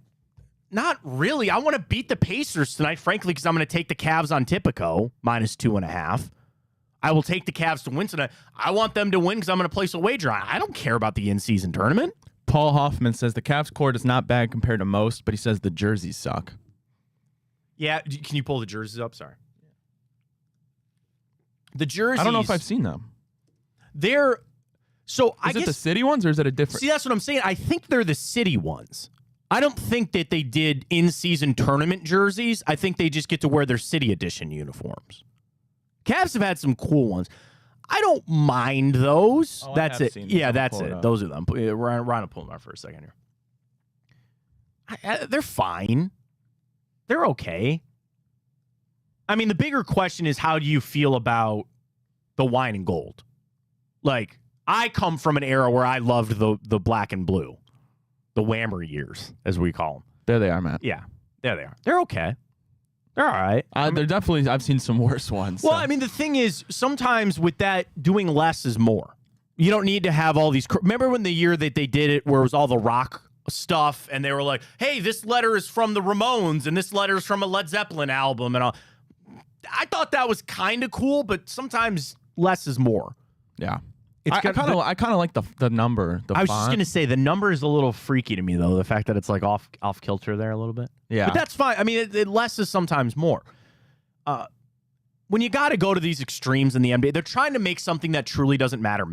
not really. I want to beat the Pacers tonight, frankly, because I'm going to take the Cavs on Tipico, -2.5. I will take the Cavs to win tonight. I want them to win because I'm going to place a wager on it. I don't care about the in-season tournament. Paul Hoffman says the Cavs court is not bad compared to most, but he says the jerseys suck. Yeah, can you pull the jerseys up? Sorry. The jerseys. I don't know if I've seen them. They're... So I guess it the city ones or is it a different? See, that's what I'm saying. I think they're the city ones. I don't think that they did in-season tournament jerseys. I think they just get to wear their city edition uniforms. Cavs have had some cool ones. I don't mind those. Oh, that's it. Yeah, that's it. Up. Those are them. Ryan will pull them out for a second here. They're fine. They're okay. I mean, the bigger question is, how do you feel about the wine and gold? Like, I come from an era where I loved the black and blue, the Whammer years, as we call them. There they are, Matt. Yeah, there they are. They're okay. They're all right. They're definitely, I've seen some worse ones. Well, so. I mean, the thing is, sometimes with that, doing less is more. You don't need to have all these. Remember when the year that they did it where it was all the rock stuff and they were like, hey, this letter is from the Ramones and this letter is from a Led Zeppelin album and all. I thought that was kind of cool, but sometimes less is more. Yeah. I kind of like the number. I was just gonna say the number is a little freaky to me though. The fact that it's like off kilter there a little bit. Yeah, but that's fine. I mean, less is sometimes more. When you got to go to these extremes in the NBA, they're trying to make something that truly doesn't matter.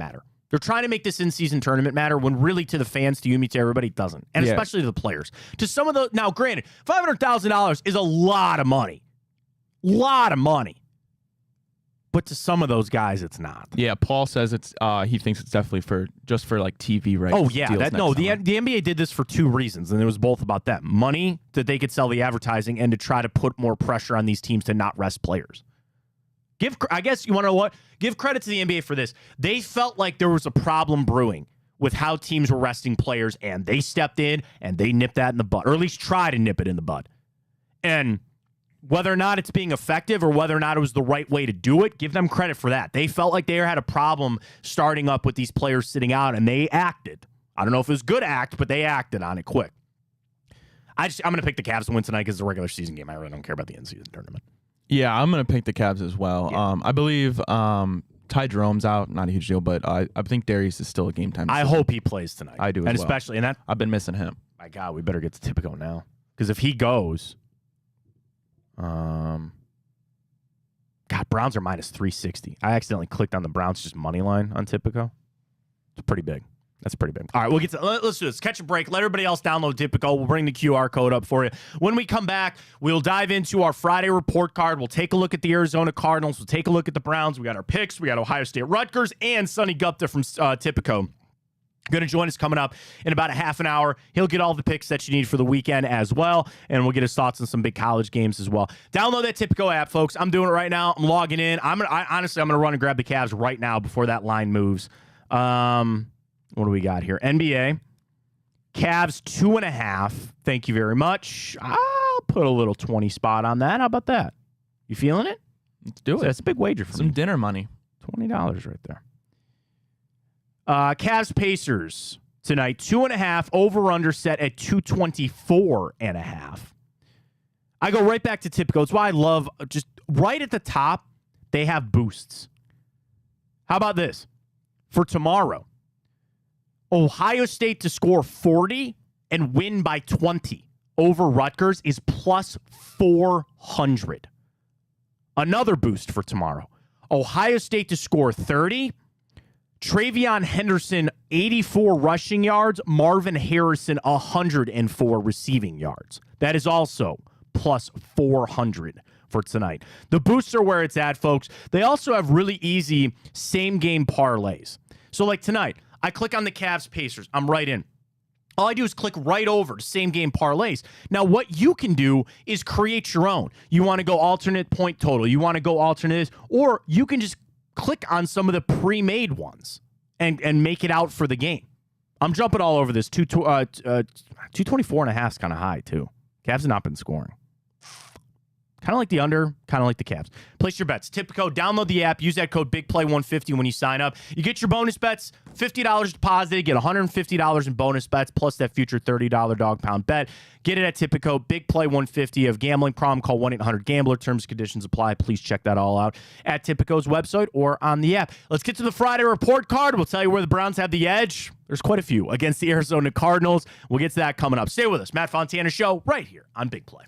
They're trying to make this in-season tournament matter when really to the fans, to you, me, to everybody, it doesn't, and especially to the players. To some of the now, granted, $500,000 is a lot of money. But to some of those guys, it's not. Yeah, Paul says it's. He thinks it's definitely for like TV rights. Oh yeah, the NBA did this for two reasons, and it was both about them: money that they could sell the advertising, and to try to put more pressure on these teams to not rest players. I guess you want to know what? Give credit to the NBA for this. They felt like there was a problem brewing with how teams were resting players, and they stepped in and they nipped that in the bud, or at least try to nip it in the bud. And whether or not it's being effective or whether or not it was the right way to do it, give them credit for that. They felt like they had a problem starting up with these players sitting out, and they acted. I don't know if it was good act, but they acted on it quick. I'm going to pick the Cavs to win tonight because it's a regular season game. I really don't care about the in-season tournament. Yeah, I'm going to pick the Cavs as well. Yeah. I believe Ty Jerome's out. Not a huge deal, but I think Darius is still a game time decision. I hope he plays tonight. I do as and well. Especially, and that, I've been missing him. My God, we better get to Tipico now. Because if he goes... God, Browns are -360. I accidentally clicked on the Browns just money line on Tipico. It's pretty big. That's pretty big. All right, let's do this. Catch a break. Let everybody else download Tipico. We'll bring the QR code up for you. When we come back, we'll dive into our Friday report card. We'll take a look at the Arizona Cardinals. We'll take a look at the Browns. We got our picks. We got Ohio State Rutgers and Sonny Gupta from Tipico. Going to join us coming up in about a half an hour. He'll get all the picks that you need for the weekend as well, and we'll get his thoughts on some big college games as well. Download that Tipico app, folks. I'm doing it right now. I'm logging in. Honestly, I'm going to run and grab the Cavs right now before that line moves. What do we got here? NBA. Cavs 2.5. Thank you very much. I'll put a little 20 spot on that. How about that? You feeling it? Let's do it. That's a big wager for Some me. dinner money. $20 right there. Cavs Pacers tonight. 2.5. Over-under set at 224.5. I go right back to typical. It's why I love just right at the top, they have boosts. How about this? For tomorrow, Ohio State to score 40 and win by 20 over Rutgers is plus 400. Another boost for tomorrow. Ohio State to score 30. Travion Henderson, 84 rushing yards. Marvin Harrison, 104 receiving yards. That is also plus 400 for tonight. The boosts are where it's at, folks. They also have really easy same-game parlays. So like tonight, I click on the Cavs Pacers. I'm right in. All I do is click right over to same-game parlays. Now, what you can do is create your own. You want to go alternate point total. You want to go alternate this, or you can just click on some of the pre-made ones and make it out for the game. I'm jumping all over this. 224.5 is kind of high, too. Cavs have not been scoring. Kind of like the under, kind of like the Cavs. Place your bets. Tipico, download the app. Use that code BIGPLAY150 when you sign up. You get your bonus bets, $50 deposited, get $150 in bonus bets, plus that future $30 dog pound bet. Get it at Tipico, BIGPLAY150. You have gambling problem, call 1-800-GAMBLER. Terms and conditions apply. Please check that all out at Tipico's website or on the app. Let's get to the Friday report card. We'll tell you where the Browns have the edge. There's quite a few against the Arizona Cardinals. We'll get to that coming up. Stay with us. Matt Fontana Show right here on Big Play.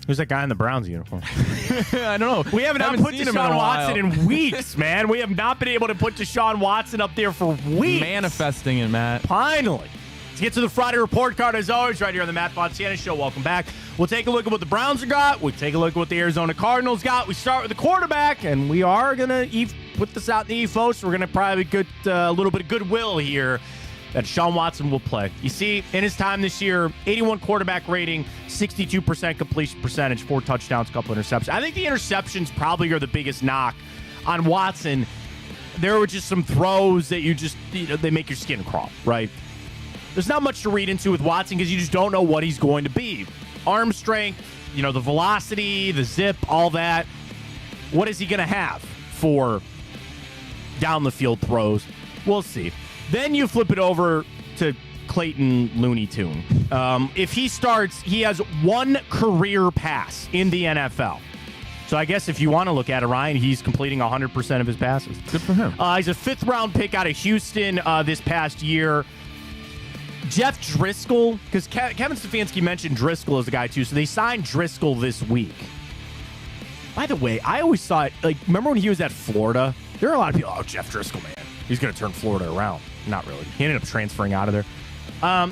Who's that guy in the Browns uniform? I don't know. We have not put seen him Deshaun a Watson while. in weeks, man. We have not been able to put Deshaun Watson up there for weeks. Manifesting it, Matt. Finally. Let's get to the Friday report card, as always, right here on the Matt Fontana Show. Welcome back. We'll take a look at what the Browns got. We'll take a look at what the Arizona Cardinals got. We start with the quarterback, and we are going to put this out in the EFO, so we're going to probably get a little bit of goodwill here that Deshaun Watson will play. You see, in his time this year, 81 quarterback rating, 62% completion percentage, 4 touchdowns, couple interceptions. I think the interceptions probably are the biggest knock on Watson. There were just some throws that they make your skin crawl, right? There's not much to read into with Watson because you just don't know what he's going to be. Arm strength, the velocity, the zip, all that. What is he going to have for down the field throws? We'll see. Then you flip it over to Clayton Looney Tune. If he starts, he has 1 career pass in the NFL. So I guess if you want to look at it, Ryan, he's completing 100% of his passes. Good for him. He's a 5th-round pick out of Houston this past year. Jeff Driscoll, because Kevin Stefanski mentioned Driscoll as a guy too, so they signed Driscoll this week. By the way, I always thought, remember when he was at Florida? There are a lot of people, Jeff Driscoll, man, he's going to turn Florida around. Not really. He ended up transferring out of there.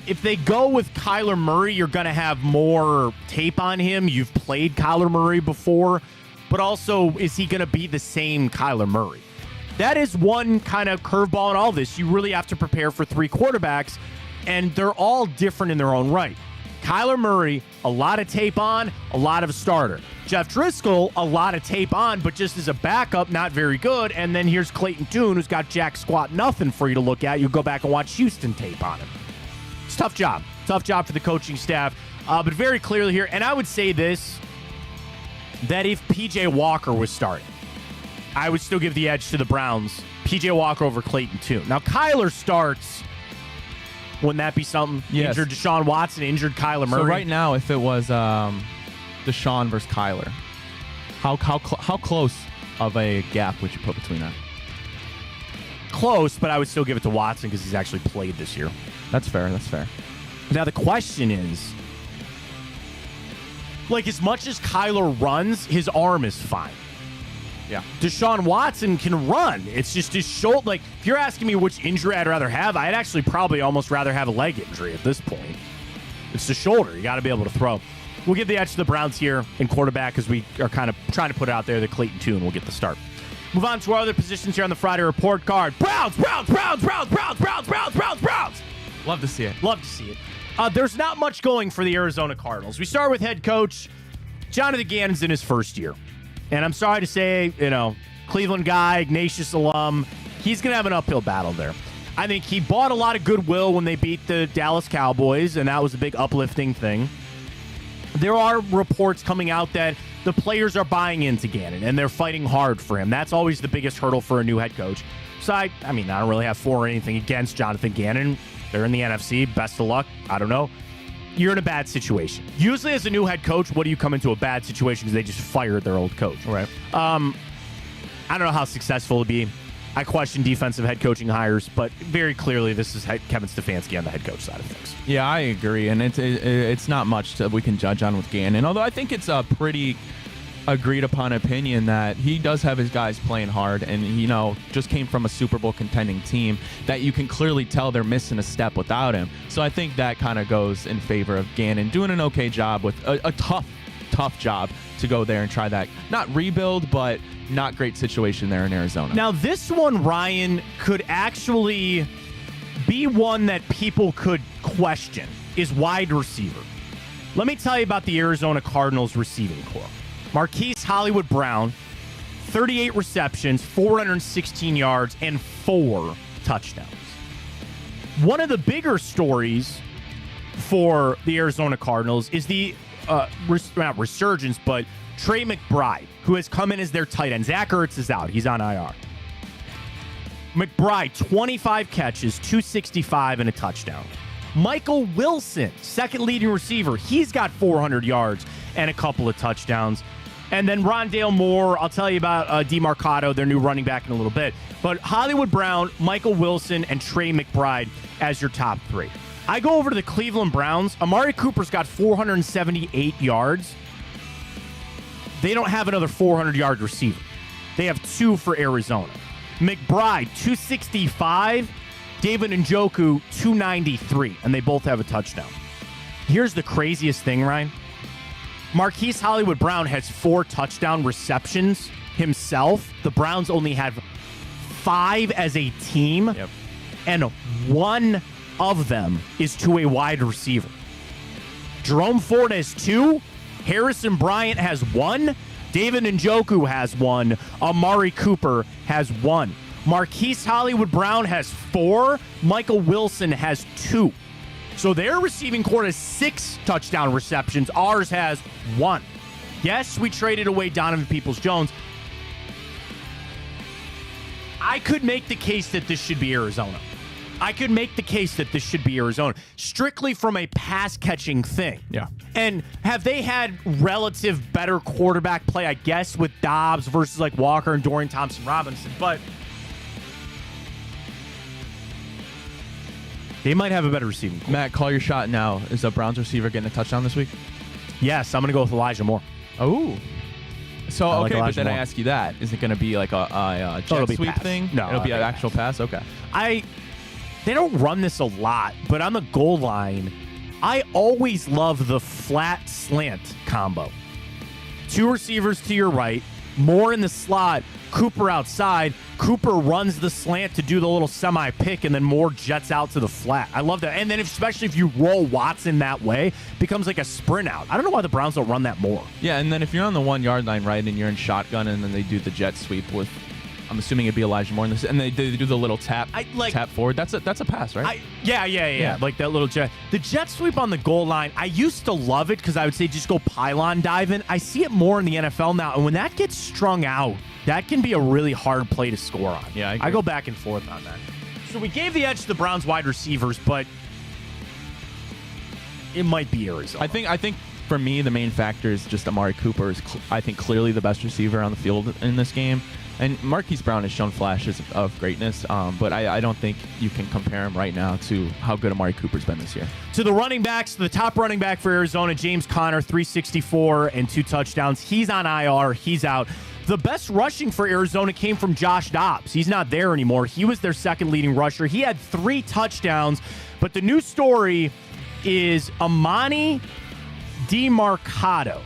If they go with Kyler Murray, you're going to have more tape on him. You've played Kyler Murray before, but also, is he going to be the same Kyler Murray? That is one kind of curveball in all this. You really have to prepare for 3 quarterbacks, and they're all different in their own right. Kyler Murray, a lot of tape on, a lot of a starter. Jeff Driscoll, a lot of tape on, but just as a backup, not very good. And then here's Clayton Tune, who's got jack squat nothing for you to look at. You go back and watch Houston tape on him. It's a tough job. Tough job for the coaching staff. But very clearly here, and I would say this, that if P.J. Walker was starting, I would still give the edge to the Browns. P.J. Walker over Clayton Tune. Now, Kyler starts. Wouldn't that be something? Yes. Injured Deshaun Watson, injured Kyler Murray. So right now, if it was Deshaun versus Kyler, how close of a gap would you put between that? Close, but I would still give it to Watson because he's actually played this year. That's fair. That's fair. Now the question is, as much as Kyler runs, his arm is fine. Yeah. Deshaun Watson can run. It's just his shoulder. If you're asking me which injury I'd rather have, I'd actually probably almost rather have a leg injury at this point. It's the shoulder. You got to be able to throw. We'll give the edge to the Browns here in quarterback because we are kind of trying to put it out there that Clayton Tune will get the start. Move on to our other positions here on the Friday report card. Browns. Love to see it. Love to see it. There's not much going for the Arizona Cardinals. We start with head coach Jonathan Gannon's in his first year. And I'm sorry to say, Cleveland guy, Ignatius alum, he's going to have an uphill battle there. I think he bought a lot of goodwill when they beat the Dallas Cowboys, and that was a big uplifting thing. There are reports coming out that the players are buying into Gannon, and they're fighting hard for him. That's always the biggest hurdle for a new head coach. So, I don't really have for or anything against Jonathan Gannon. They're in the NFC. Best of luck. I don't know. You're in a bad situation. Usually as a new head coach, what do you come into a bad situation because they just fired their old coach? Right. I don't know how successful it'll be. I question defensive head coaching hires, but very clearly this is Kevin Stefanski on the head coach side of things. Yeah, I agree, and it's not much that we can judge on with Gannon, although I think it's a pretty agreed upon opinion that he does have his guys playing hard, and just came from a Super Bowl contending team that you can clearly tell they're missing a step without him. So I think that kind of goes in favor of Gannon doing an okay job with a tough job to go there and try that, not rebuild, but not great situation there in Arizona. Now this one, Ryan, could actually be one that people could question, is wide receiver. Let me tell you about the Arizona Cardinals receiving corps. Marquise Hollywood Brown, 38 receptions, 416 yards, and 4 touchdowns. One of the bigger stories for the Arizona Cardinals is the not resurgence, but Trey McBride, who has come in as their tight end. Zach Ertz is out. He's on IR. McBride, 25 catches, 265, and a touchdown. Michael Wilson, second leading receiver. He's got 400 yards and a couple of touchdowns. And then Rondale Moore, I'll tell you about DeMarcado, their new running back, in a little bit. But Hollywood Brown, Michael Wilson, and Trey McBride as your top 3. I go over to the Cleveland Browns. Amari Cooper's got 478 yards. They don't have another 400-yard receiver. They have 2 for Arizona. McBride, 265. David Njoku, 293. And they both have a touchdown. Here's the craziest thing, Ryan. Marquise Hollywood Brown has 4 touchdown receptions himself. The Browns only have 5 as a team. Yep. And 1 of them is to a wide receiver. Jerome Ford has 2. Harrison Bryant has 1. David Njoku has 1. Amari Cooper has 1. Marquise Hollywood Brown has 4. Michael Wilson has 2. So their receiving corps has 6 touchdown receptions. Ours has 1. Yes, we traded away Donovan Peoples-Jones. I could make the case that this should be Arizona. Strictly from a pass-catching thing. Yeah. And have they had relative better quarterback play, I guess, with Dobbs versus like Walker and Dorian Thompson-Robinson, but they might have a better receiving corps. Matt, call your shot now. Is the Browns receiver getting a touchdown this week? Yes, I'm going to go with Elijah Moore. Oh. So, I like okay, but Elijah then Moore. I ask you that. Is it going to be like a jet it'll be sweep pass. thing? No, It'll be it'll an be actual pass? Okay. They don't run this a lot, but on the goal line, I always love the flat slant combo. 2 receivers to your right, Moore in the slot, Cooper outside. Cooper runs the slant to do the little semi-pick, and then Moore jets out to the flat. I love that. And then especially if you roll Watson that way, becomes like a sprint out. I don't know why the Browns don't run that more. Yeah, and then if you're on the 1-yard line, right, and you're in shotgun, and then they do the jet sweep with, I'm assuming it'd be Elijah Moore in this, and they do the little tap forward. That's a pass, right? Yeah. Like that little jet. The jet sweep on the goal line, I used to love it because I would say just go pylon diving. I see it more in the NFL now, and when that gets strung out, that can be a really hard play to score on. Yeah, I agree. I go back and forth on that. So we gave the edge to the Browns wide receivers, but it might be Arizona. I think for me, the main factor is just Amari Cooper is, I think, clearly the best receiver on the field in this game. And Marquise Brown has shown flashes of greatness, but I don't think you can compare him right now to how good Amari Cooper's been this year. To the running backs, the top running back for Arizona, James Conner, 364 and 2 touchdowns. He's on IR. He's out. The best rushing for Arizona came from Josh Dobbs. He's not there anymore. He was their second leading rusher. He had 3 touchdowns, but the new story is Amani DeMarcado.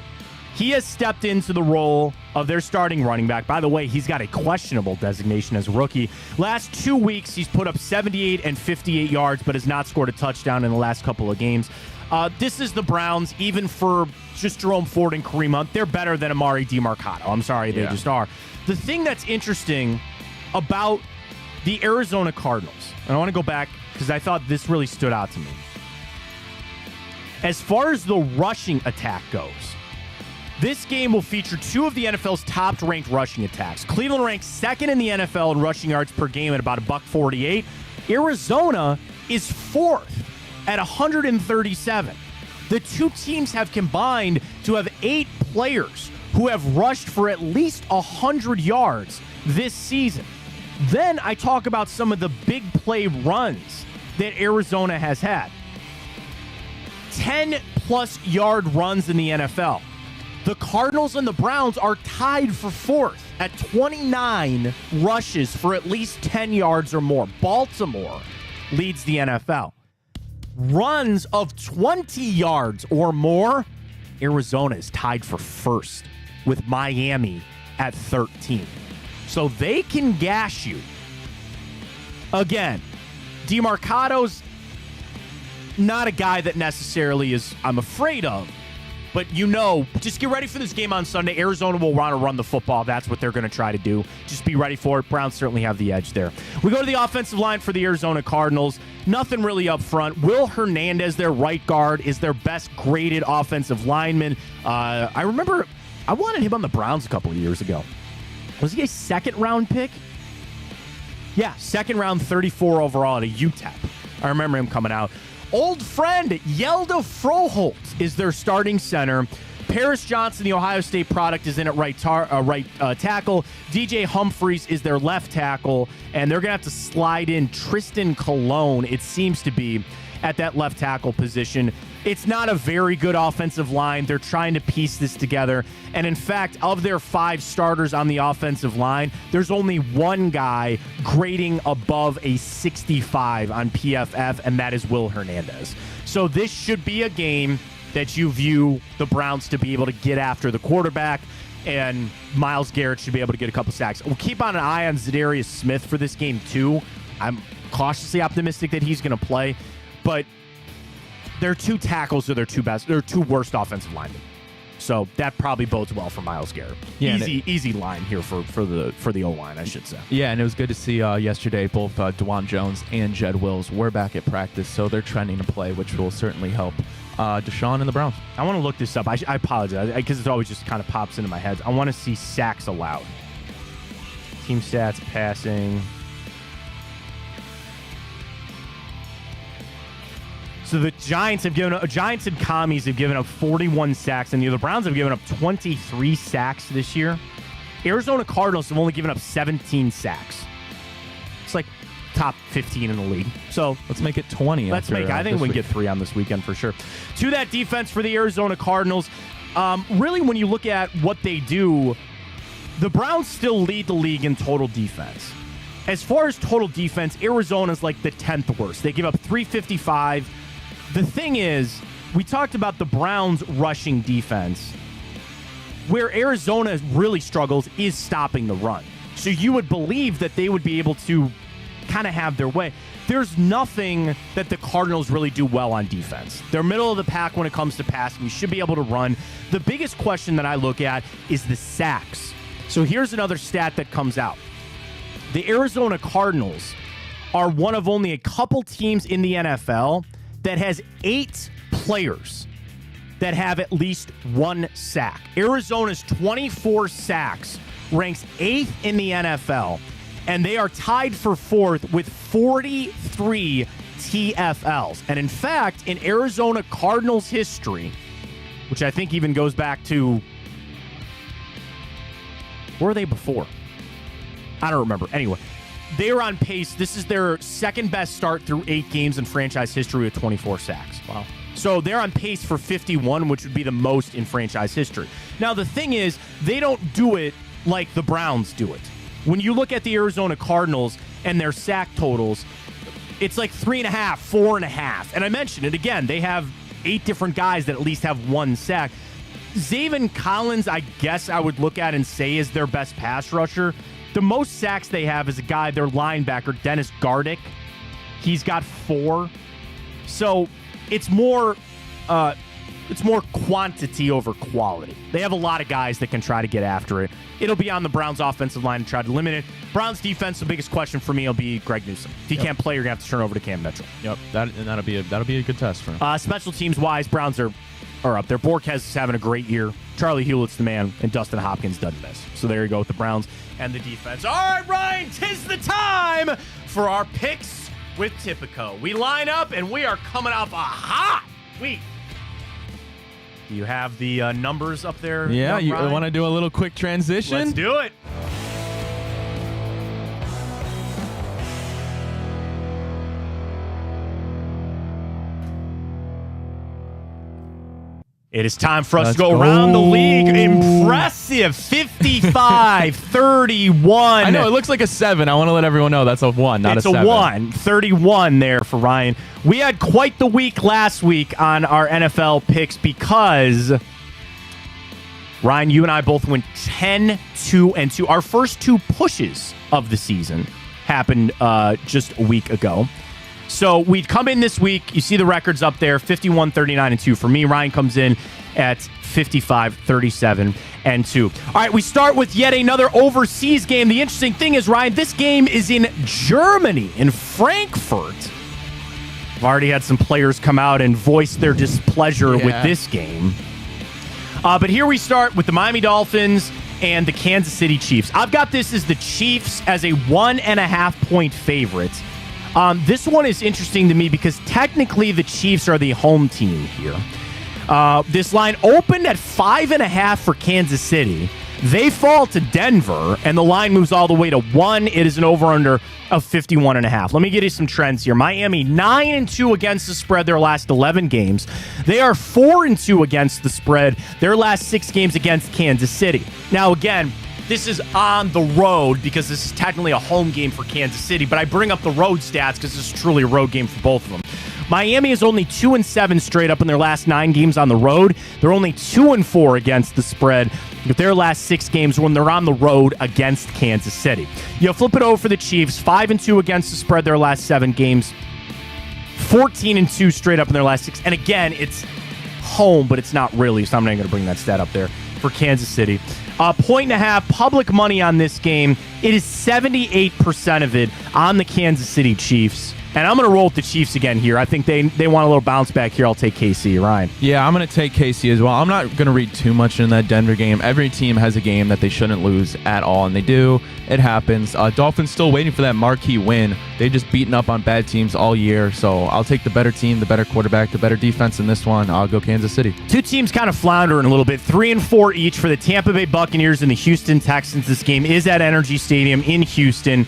He has stepped into the role of their starting running back. By the way, he's got a questionable designation as a rookie. Last 2 weeks, he's put up 78 and 58 yards, but has not scored a touchdown in the last couple of games. This is the Browns, even for just Jerome Ford and Kareem Hunt. They're better than Amari DeMarcado. I'm sorry, they just are. The thing that's interesting about the Arizona Cardinals, and I want to go back because I thought this really stood out to me. As far as the rushing attack goes, this game will feature 2 of the NFL's top-ranked rushing attacks. Cleveland ranks 2nd in the NFL in rushing yards per game at about $148. Arizona is 4th at 137. The 2 teams have combined to have 8 players who have rushed for at least 100 yards this season. Then I talk about some of the big play runs that Arizona has had. 10-plus yard runs in the NFL. The Cardinals and the Browns are tied for 4th at 29 rushes for at least 10 yards or more. Baltimore leads the NFL. Runs of 20 yards or more, Arizona is tied for 1st with Miami at 13. So they can gash you. Again, DeMarcado's not a guy that necessarily I'm afraid of. But just get ready for this game on Sunday. Arizona will want to run the football. That's what they're going to try to do. Just be ready for it. Browns certainly have the edge there. We go to the offensive line for the Arizona Cardinals. Nothing really up front. Will Hernandez, their right guard, is their best graded offensive lineman. I remember I wanted him on the Browns a couple of years ago. Was he a 2nd-round pick? Yeah, 2nd round, 34 overall at a UTEP. I remember him coming out. Old friend Yelda Froholt is their starting center. Paris Johnson, the Ohio State product, is in at right tackle. DJ Humphries is their left tackle, and they're going to have to slide in Tristan Colon, it seems to be, at that left tackle position. It's not a very good offensive line. They're trying to piece this together. And in fact, of their 5 starters on the offensive line, there's only one guy grading above a 65 on PFF, and that is Will Hernandez. So this should be a game that you view the Browns to be able to get after the quarterback, and Myles Garrett should be able to get a couple sacks. We'll keep on an eye on Zadarius Smith for this game too. I'm cautiously optimistic that he's going to play, but their 2 tackles are their 2 worst offensive linemen. So that probably bodes well for Myles Garrett. Yeah, easy line here for the O-line, I should say. Yeah, and it was good to see yesterday both DeJuan Jones and Jed Wills were back at practice, so they're trending to play, which will certainly help Deshaun and the Browns. I want to look this up. I apologize, because it always just kind of pops into my head. I want to see sacks allowed. Team stats, passing. So the Giants and Commies have given up 41 sacks, and the Browns have given up 23 sacks this year. Arizona Cardinals have only given up 17 sacks. It's like top 15 in the league. So let's make it 20. I think we can get 3 on this weekend for sure. To that defense for the Arizona Cardinals, really when you look at what they do, the Browns still lead the league in total defense. As far as total defense, Arizona's like the 10th worst. They give up 355. The thing is, we talked about the Browns' rushing defense. Where Arizona really struggles is stopping the run. So you would believe that they would be able to kind of have their way. There's nothing that the Cardinals really do well on defense. They're middle of the pack when it comes to passing. You should be able to run. The biggest question that I look at is the sacks. So here's another stat that comes out. The Arizona Cardinals are one of only a couple teams in the NFL that has 8 players that have at least 1 sack. Arizona's 24 sacks ranks 8th in the NFL, and they are tied for 4th with 43 TFLs. And in fact, in Arizona Cardinals history, which I think even goes back to, where were they before? I don't remember. Anyway, they are on pace. This is their second best start through 8 games in franchise history with 24 sacks. Wow. So they're on pace for 51, which would be the most in franchise history. Now, the thing is, they don't do it like the Browns do it. When you look at the Arizona Cardinals and their sack totals, it's like 3.5, 4.5. And I mentioned it again. They have 8 different guys that at least have 1 sack. Zaven Collins, I guess I would look at and say is their best pass rusher. The most sacks they have is a guy, their linebacker, Dennis Gardick. He's got 4. So it's more quantity over quality. They have a lot of guys that can try to get after it. It'll be on the Browns' offensive line to try to limit it. Browns' defense, the biggest question for me will be Greg Newsome. If he can't play, you're going to have to turn over to Cam Mitchell. Yep, that'll be a good test for him. Special teams-wise, Browns are up there. Borquez is having a great year. Charlie Hewlett's the man, and Dustin Hopkins doesn't miss. So there you go with the Browns and the defense. All right, Ryan, 'tis the time for our picks with Tipico. We line up, and we are coming off a hot week. Do you have the numbers up there? Yeah, you want to do a little quick transition? Let's do it. It is time for us to go around the league. Impressive. 55-31. I know, it looks like a 7. I want to let everyone know that's a 1, not a 7. It's a 1. 31 there for Ryan. We had quite the week last week on our NFL picks because, Ryan, you and I both went 10-2-2. Our first 2 pushes of the season happened just a week ago. So we'd come in this week. You see the records up there, 51-39-2 for me. Ryan comes in at 55-37-2. All right, we start with yet another overseas game. The interesting thing is, Ryan, this game is in Germany, in Frankfurt. I've already had some players come out and voice their displeasure with this game. But here we start with the Miami Dolphins and the Kansas City Chiefs. I've got this as the Chiefs as a 1.5-point favorite. This one is interesting to me because technically the Chiefs are the home team here. This line opened at 5.5 for Kansas City. They fall to Denver, and the line moves all the way to 1. It is an over-under of 51.5. Let me give you some trends here. Miami, 9-2 against the spread their last 11 games. They are 4-2 against the spread their last 6 games against Kansas City. Now, again, this is on the road because this is technically a home game for Kansas City, but I bring up the road stats because this is truly a road game for both of them. Miami is only 2-7 straight up in their last 9 games on the road. They're only 2-4 against the spread with their last 6 games when they're on the road against Kansas City. You flip it over for the Chiefs, 5-2 against the spread their last 7 games, 14-2 straight up in their last 6. And again, it's home, but it's not really, so I'm not going to bring that stat up there for Kansas City. 1.5 public money on this game. It is 78% of it on the Kansas City Chiefs. And I'm going to roll with the Chiefs again here. I think they want a little bounce back here. I'll take KC. Ryan. Yeah, I'm going to take KC as well. I'm not going to read too much in that Denver game. Every team has a game that they shouldn't lose at all, and they do. It happens. Dolphins still waiting for that marquee win. They've just beaten up on bad teams all year. So I'll take the better team, the better quarterback, the better defense in this one. I'll go Kansas City. Two teams kind of floundering a little bit. 3-4 each for the Tampa Bay Buccaneers and the Houston Texans. This game is at Energy Stadium in Houston.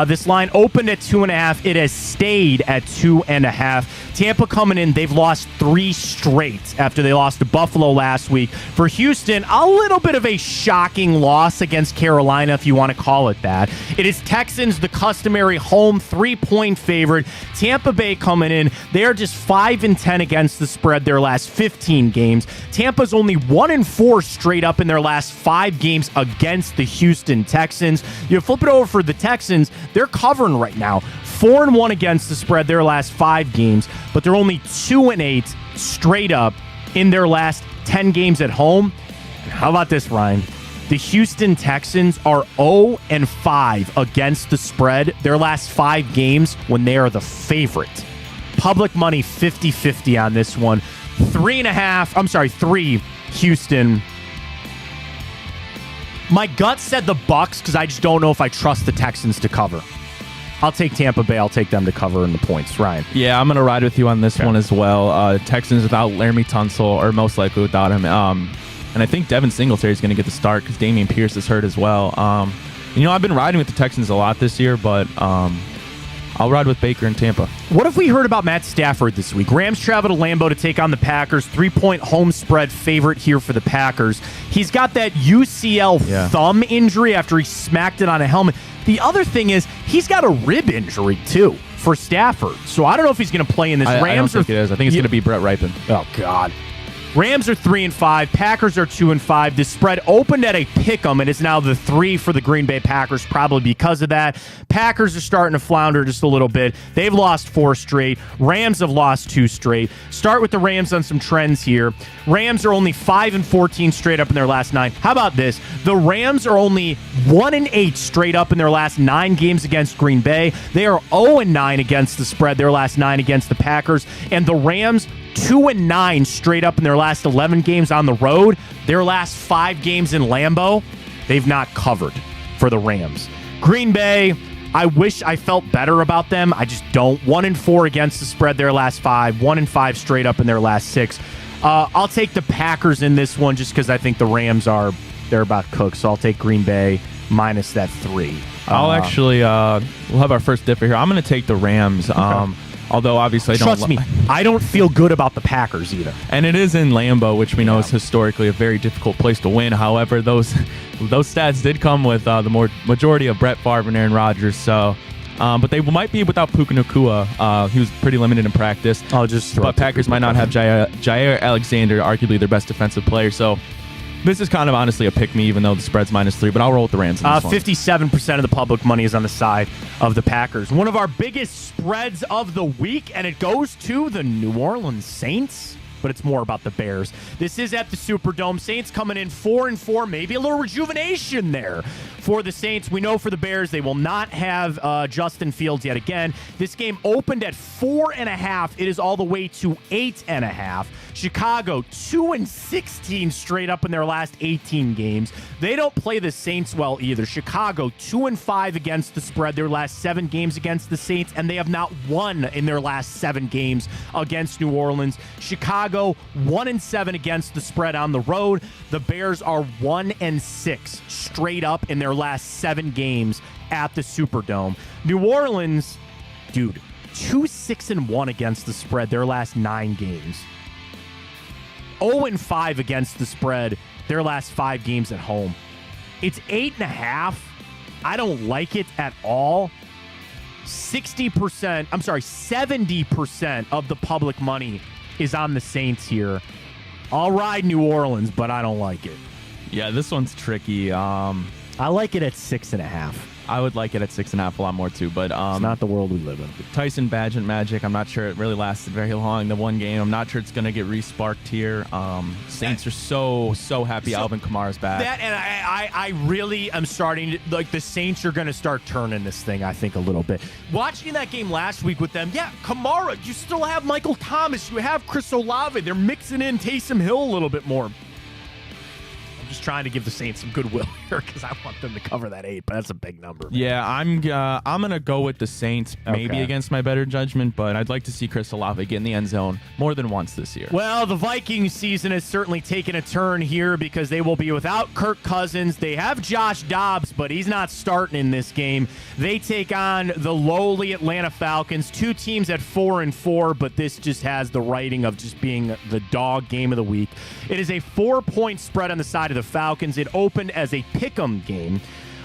This line opened at 2.5. It has stayed at 2.5. Tampa coming in, they've lost 3 straight after they lost to Buffalo last week. For Houston, a little bit of a shocking loss against Carolina, if you want to call it that. It is Texans, the customary home 3-point favorite. Tampa Bay coming in, they are just 5-10 against the spread their last 15 games. Tampa's only 1-4 straight up in their last 5 games against the Houston Texans. You flip it over for the Texans, they're covering right now. 4-1 against the spread their last 5 games, but they're only 2-8 straight up in their last 10 games at home. How about this, Ryan? The Houston Texans are 0-5 against the spread their last 5 games when they are the favorite. Public money 50-50 on this one. 3 Houston. My gut said the Bucs because I just don't know if I trust the Texans to cover. I'll take Tampa Bay. I'll take them to cover in the points. Ryan. Yeah, I'm going to ride with you on this one as well. Texans without Laramie Tunsil, or most likely without him. And I think Devin Singletary is going to get the start because Dameon Pierce is hurt as well. I've been riding with the Texans a lot this year, but I'll ride with Baker in Tampa. What if we heard about Matt Stafford this week? Rams travel to Lambeau to take on the Packers. 3-point home spread favorite here for the Packers. He's got that UCL thumb injury after he smacked it on a helmet. The other thing is he's got a rib injury, too, for Stafford. So I don't know if he's going to play in this. I don't think it is. I think it's going to be Brett Rypien. Oh, God. Rams are 3-5. Packers are 2-5. The spread opened at a pick'em and is now the 3 for the Green Bay Packers, probably because of that. Packers are starting to flounder just a little bit. They've lost 4 straight. Rams have lost 2 straight. Start with the Rams on some trends here. Rams are only 5-14 straight up in their last 9. How about this? The Rams are only 1-8 straight up in their last 9 games against Green Bay. They are 0-9 against the spread their last 9 against the Packers. And the Rams 2-9 straight up in their last 11 games on the road. Their last 5 games in Lambeau, they've not covered for the Rams. Green Bay, I wish I felt better about them. I just don't. 1-4 against the spread their last 5. 1-5 straight up in their last 6. I'll take the Packers in this one just because I think the Rams they're about cooked. So I'll take Green Bay minus that 3. I'll actually, we'll have our first differ here. I'm going to take the Rams. Okay. Although, obviously, Trust me, I don't feel good about the Packers either. And it is in Lambeau, which we know is historically a very difficult place to win. However, those stats did come with the majority of Brett Favre and Aaron Rodgers. So, but they might be without Puka Nacua. He was pretty limited in practice. But Packers might not have Jair Alexander, arguably their best defensive player. So, this is kind of honestly a pick-me, even though the spread's -3, but I'll roll with the Rams in this one. 57% of the public money is on the side of the Packers. One of our biggest spreads of the week, and it goes to the New Orleans Saints, but it's more about the Bears. This is at the Superdome. Saints coming in 4-4, maybe a little rejuvenation there for the Saints. We know for the Bears, they will not have Justin Fields yet again. This game opened at 4.5. It is all the way to 8.5. Chicago, 2-16 straight up in their last 18 games. They don't play the Saints well either. Chicago, 2-5 against the spread their last 7 games against the Saints, and they have not won in their last 7 games against New Orleans. Chicago Chicago, 1-7 against the spread on the road. The Bears are 1-6 straight up in their last 7 games at the Superdome. New Orleans, dude, 2-6-1 against the spread their last 9 games. 0-5 against the spread their last 5 games at home. It's 8.5. I don't like it at all. 70% of the public money is on the Saints here. I'll ride New Orleans, but I don't like it. Yeah, this one's tricky. I like it at 6.5. I would like it at 6.5 a lot more too, but It's not the world we live in. Tyson Bagent magic. I'm not sure it really lasted very long. The one game, I'm not sure it's going to get resparked here. Saints are so happy Alvin Kamara's back. That and I really am starting to, like, the Saints are going to start turning this thing, I think, a little bit. Watching that game last week with them, yeah, Kamara, you still have Michael Thomas, you have Chris Olave. They're mixing in Taysom Hill a little bit more. I'm just trying to give the Saints some goodwill here because I want them to cover that 8, but that's a big number. Man. Yeah, I'm gonna go with the Saints, maybe against my better judgment, but I'd like to see Chris Olave get in the end zone more than once this year. Well, the Vikings season has certainly taken a turn here because they will be without Kirk Cousins. They have Josh Dobbs, but he's not starting in this game. They take on the lowly Atlanta Falcons, 2 teams at 4-4, but this just has the writing of just being the dog game of the week. It is a 4-point spread on the side of the Falcons. It opened as a pick'em game.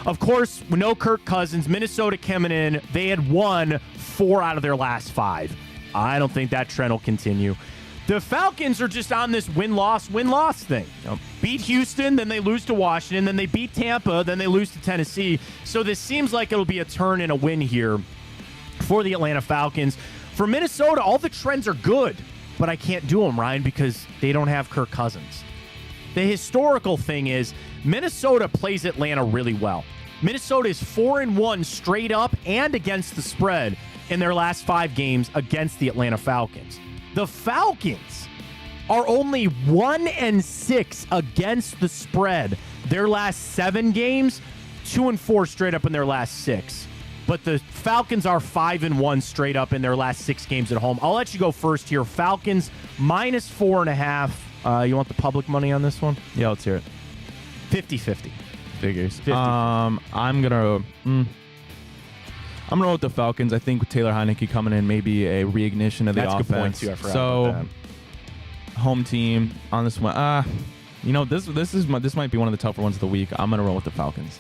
Of course, with no Kirk Cousins, Minnesota coming in, they had won 4 out of their last 5. I don't think that trend will continue. The Falcons are just on this win-loss thing. Beat Houston, then they lose to Washington, then they beat Tampa, then they lose to Tennessee. So this seems like it'll be a turn and a win here for the Atlanta Falcons. For Minnesota, all the trends are good, but I can't do them, Ryan, because they don't have Kirk Cousins. The historical thing is Minnesota plays Atlanta really well. Minnesota is 4-1 straight up and against the spread in their last 5 games against the Atlanta Falcons. The Falcons are only 1-6 against the spread their last 7 games, 2-4 straight up in their last 6. But the Falcons are 5-1 straight up in their last 6 games at home. I'll let you go first here. Falcons minus 4.5. You want the public money on this one? Yeah, let's hear it. 50-50. Figures. 50. I'm gonna roll with the Falcons. I think with Taylor Heineke coming in, maybe a reignition of the That's offense. a good point too. I forgot about that. Home team on this one. This might be one of the tougher ones of the week. I'm gonna roll with the Falcons.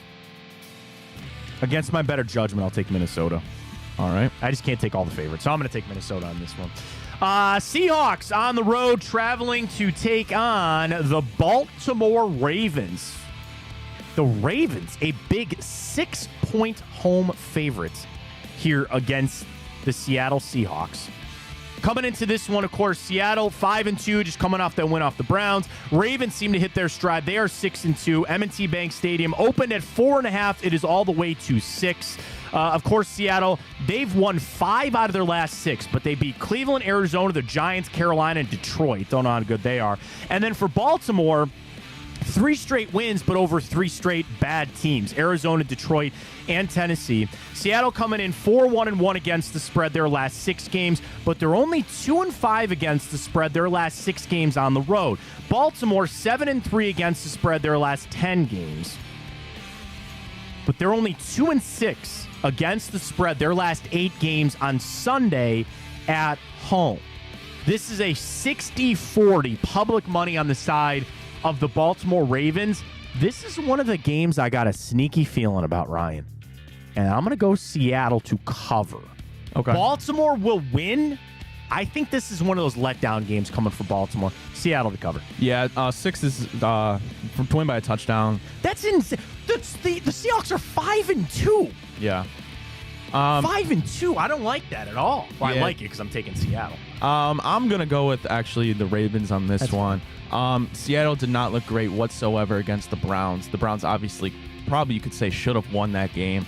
Against my better judgment, I'll take Minnesota. All right. I just can't take all the favorites, so I'm going to take Minnesota on this one. Seahawks on the road traveling to take on the Baltimore Ravens. The Ravens, a big 6-point home favorite here against the Seattle Seahawks. Coming into this one, of course, Seattle 5-2, just coming off that win off the Browns. Ravens seem to hit their stride. They are 6-2. M&T Bank Stadium opened at 4.5. It is all the way to 6. Of course, Seattle, they've won 5 out of their last 6, but they beat Cleveland, Arizona, the Giants, Carolina, and Detroit. Don't know how good they are. And then for Baltimore, 3 straight wins, but over 3 straight bad teams. Arizona, Detroit, and Tennessee. Seattle coming in 4-1-1 against the spread their last 6 games, but they're only 2-5 against the spread their last 6 games on the road. Baltimore 7-3 against the spread their last 10 games, but they're only 2-6 against the spread their last 8 games on Sunday at home. This is a 60-40 public money on the side of the Baltimore Ravens. This is one of the games I got a sneaky feeling about, Ryan. And I'm going to go Seattle to cover. Okay. Baltimore will win. I think this is one of those letdown games coming for Baltimore. Seattle to cover. Yeah, 6 is to win by a touchdown. That's insane. The Seahawks are 5-2. Yeah. 5-2. I don't like that at all. Well, Yeah. I like it because I'm taking Seattle. I'm going to go with actually the Ravens on this That's one. Seattle did not look great whatsoever against the Browns. The Browns obviously, probably you could say, should have won that game.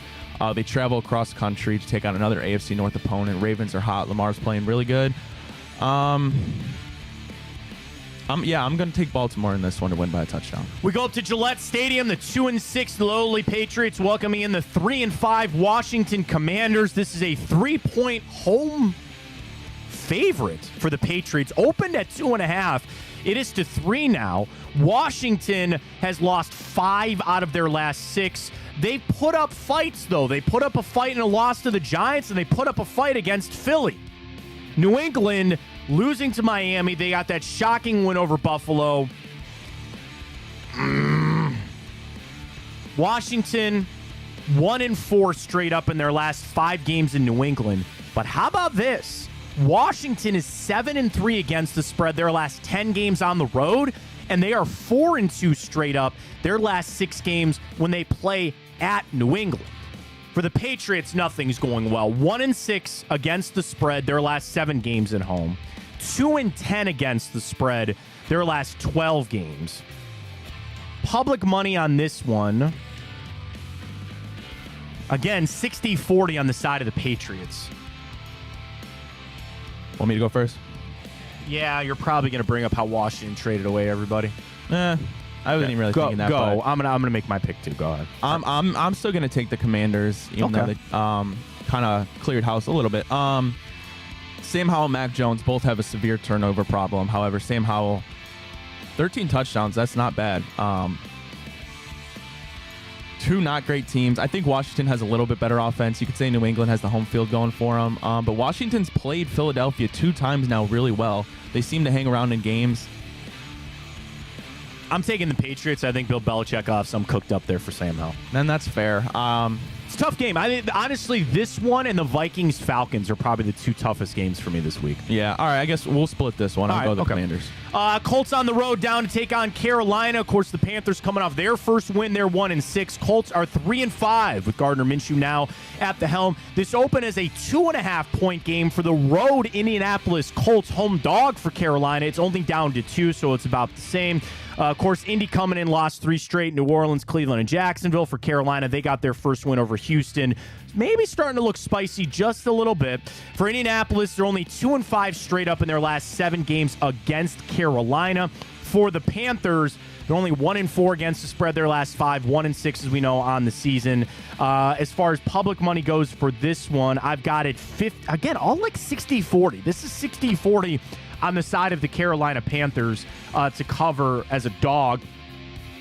They travel across country to take on another AFC North opponent. Ravens are hot. Lamar's playing really good. I'm going to take Baltimore in this one to win by a touchdown. We go up to Gillette Stadium, the 2-6 lowly Patriots welcoming in the 3-5 Washington Commanders. This is a 3-point home favorite for the Patriots. Opened at 2.5. It is to 3 now. Washington has lost 5 out of their last 6. They put up fights, though. They put up a fight and a loss to the Giants, and they put up a fight against Philly. New England losing to Miami. They got that shocking win over Buffalo. Washington 1-4 straight up in their last 5 games in New England. But how about this? Washington is 7-3 against the spread their last 10 games on the road, and they are 4-2 straight up their last 6 games when they play at New England. For the Patriots, nothing's going well. 1-6 against the spread their last 7 games at home. 2-10 against the spread their last 12 games. Public money on this one. Again, 60-40 on the side of the Patriots. Want me to go first? Yeah, you're probably going to bring up how Washington traded away everybody. I wasn't even really thinking that. Go. I'm gonna make my pick too. Go ahead. I'm still gonna take the Commanders, even though they kind of cleared house a little bit. Sam Howell and Mac Jones both have a severe turnover problem. However, Sam Howell, 13 touchdowns. That's not bad. 2 not great teams. I think Washington has a little bit better offense. You could say New England has the home field going for them. But Washington's played Philadelphia 2 times now really well. They seem to hang around in games. I'm taking the Patriots. I think Bill Belichick will have some cooked up there for Sam Howell. Then that's fair. It's a tough game. I mean, honestly, this one and the Vikings-Falcons are probably the 2 toughest games for me this week. Yeah. All right. I guess we'll split this one. I'll go the Commanders. Colts on the road down to take on Carolina. Of course, the Panthers coming off their first win. They're 1-6. Colts are 3-5 with Gardner Minshew now at the helm. This opened as a 2.5-point game for the road Indianapolis Colts, home dog for Carolina. It's only down to 2, so it's about the same. Of course, Indy coming in, lost 3 straight. New Orleans, Cleveland, and Jacksonville. For Carolina, they got their first win over Houston. Maybe starting to look spicy just a little bit. For Indianapolis, they're only 2-5 straight up in their last 7 games against Carolina. For the Panthers, they're only 1-4 against the spread their last 5, 1-6 as we know on the season. As far as public money goes for this one, I've got it 50, again, all like 60-40. This is 60-40 on the side of the Carolina Panthers to cover as a dog.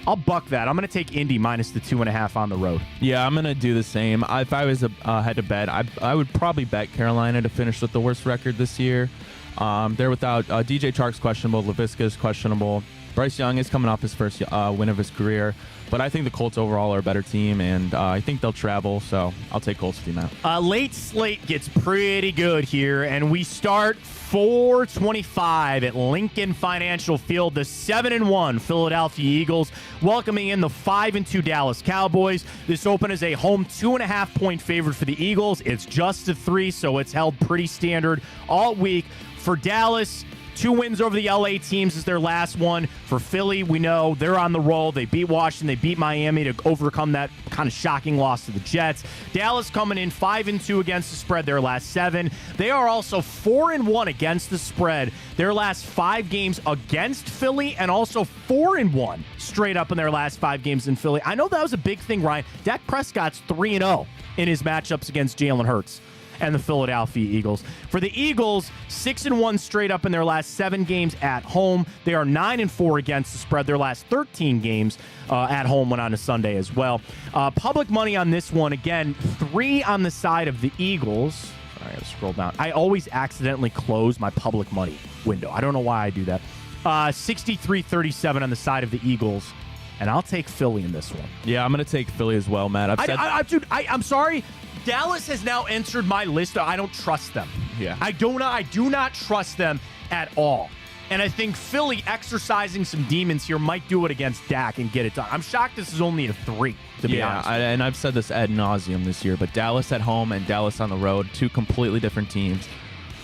I'll buck that. I'm going to take Indy minus the 2.5 on the road. Yeah, I'm going to do the same. If I was had to bet, I would probably bet Carolina to finish with the worst record this year. They're without DJ Chark's questionable, Laviska is questionable. Bryce Young is coming off his first win of his career. But I think the Colts overall are a better team, and I think they'll travel, so I'll take Colts with you, Matt. Late slate gets pretty good here, and we start 4:25 at Lincoln Financial Field. The 7-1 Philadelphia Eagles welcoming in the 5-2 Dallas Cowboys. This open is a home 2.5-point favorite for the Eagles. It's just a 3, so it's held pretty standard all week. For Dallas, 2 wins over the LA teams is their last one. For Philly, we know they're on the roll. They beat Washington. They beat Miami to overcome that kind of shocking loss to the Jets. Dallas coming in 5-2 against the spread their last 7. They are also 4-1 against the spread their last 5 games against Philly, and also 4-1 straight up in their last 5 games in Philly. I know that was a big thing, Ryan. Dak Prescott's 3-0 in his matchups against Jalen Hurts and the Philadelphia Eagles. For the Eagles, 6-1 straight up in their last 7 games at home. They are 9-4 against the spread their last 13 games at home, went on a Sunday as well. Public money on this one, again, 3 on the side of the Eagles. Sorry, I gotta scroll down. I always accidentally close my public money window. I don't know why I do that. 63-37 on the side of the Eagles. And I'll take Philly in this one. Yeah, I'm going to take Philly as well, Matt. I'm sorry. Dallas has now entered my list. I don't trust them. Yeah. I do not trust them at all. And I think Philly exercising some demons here might do it against Dak and get it done. I'm shocked this is only a 3, to be honest. And I've said this ad nauseum this year, but Dallas at home and Dallas on the road, 2 completely different teams.